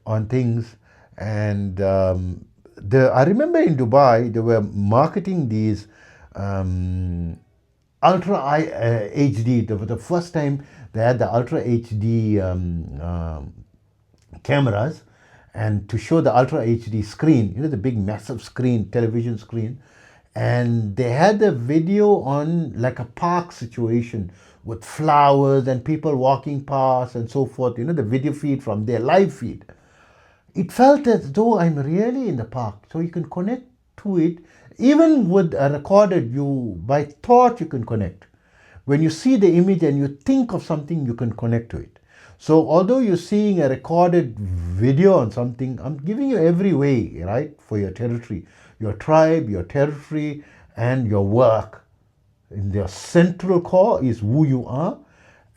on things. And I remember in Dubai, they were marketing these ultra HD. The first time they had the ultra HD cameras, and to show the ultra HD screen, the big massive screen, television screen, and they had the video on like a park situation with flowers and people walking past and so forth, the video feed from their live feed. It felt as though I'm really in the park. So you can connect to it. Even with a recorded, by thought you can connect. When you see the image and you think of something, you can connect to it. So although you're seeing a recorded video on something, I'm giving you every way, right, for your territory, your tribe, your territory, and your work. In their central core is who you are,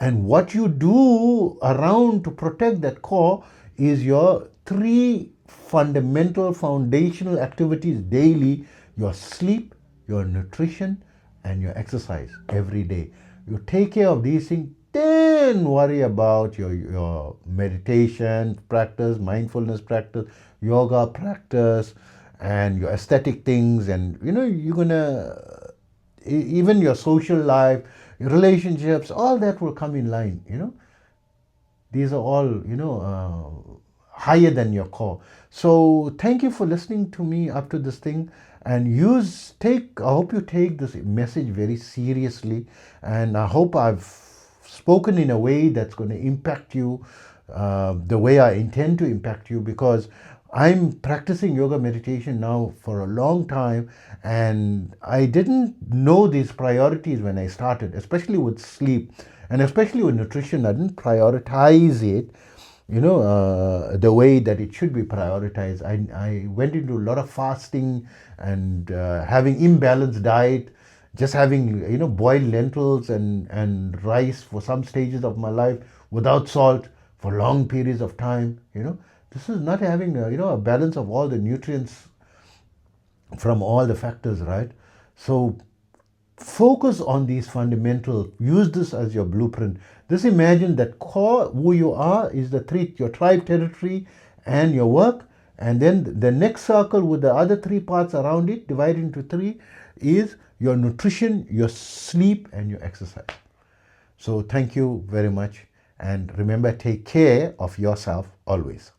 and what you do around to protect that core is your three fundamental foundational activities daily: your sleep, your nutrition, and your exercise every day. You take care of these things, then worry about your meditation practice, mindfulness practice, yoga practice, and your aesthetic things. And you're gonna, even your social life, your relationships, all that will come in line. These are all higher than your core. So thank you for listening to me up to this thing, and I hope you take this message very seriously, and I hope I've spoken in a way that's going to impact you the way I intend to impact you, because I'm practicing yoga meditation now for a long time, and I didn't know these priorities when I started, especially with sleep and especially with nutrition. I didn't prioritize it, the way that it should be prioritized. I went into a lot of fasting and having imbalanced diet, just having, boiled lentils and rice for some stages of my life without salt for long periods of time. This is not having a balance of all the nutrients from all the factors, right? So focus on these fundamentals. Use this as your blueprint. Just imagine that core, who you are, is your tribe, territory, and your work. And then the next circle with the other three parts around it, divided into three, is your nutrition, your sleep, and your exercise. So thank you very much. And remember, take care of yourself always.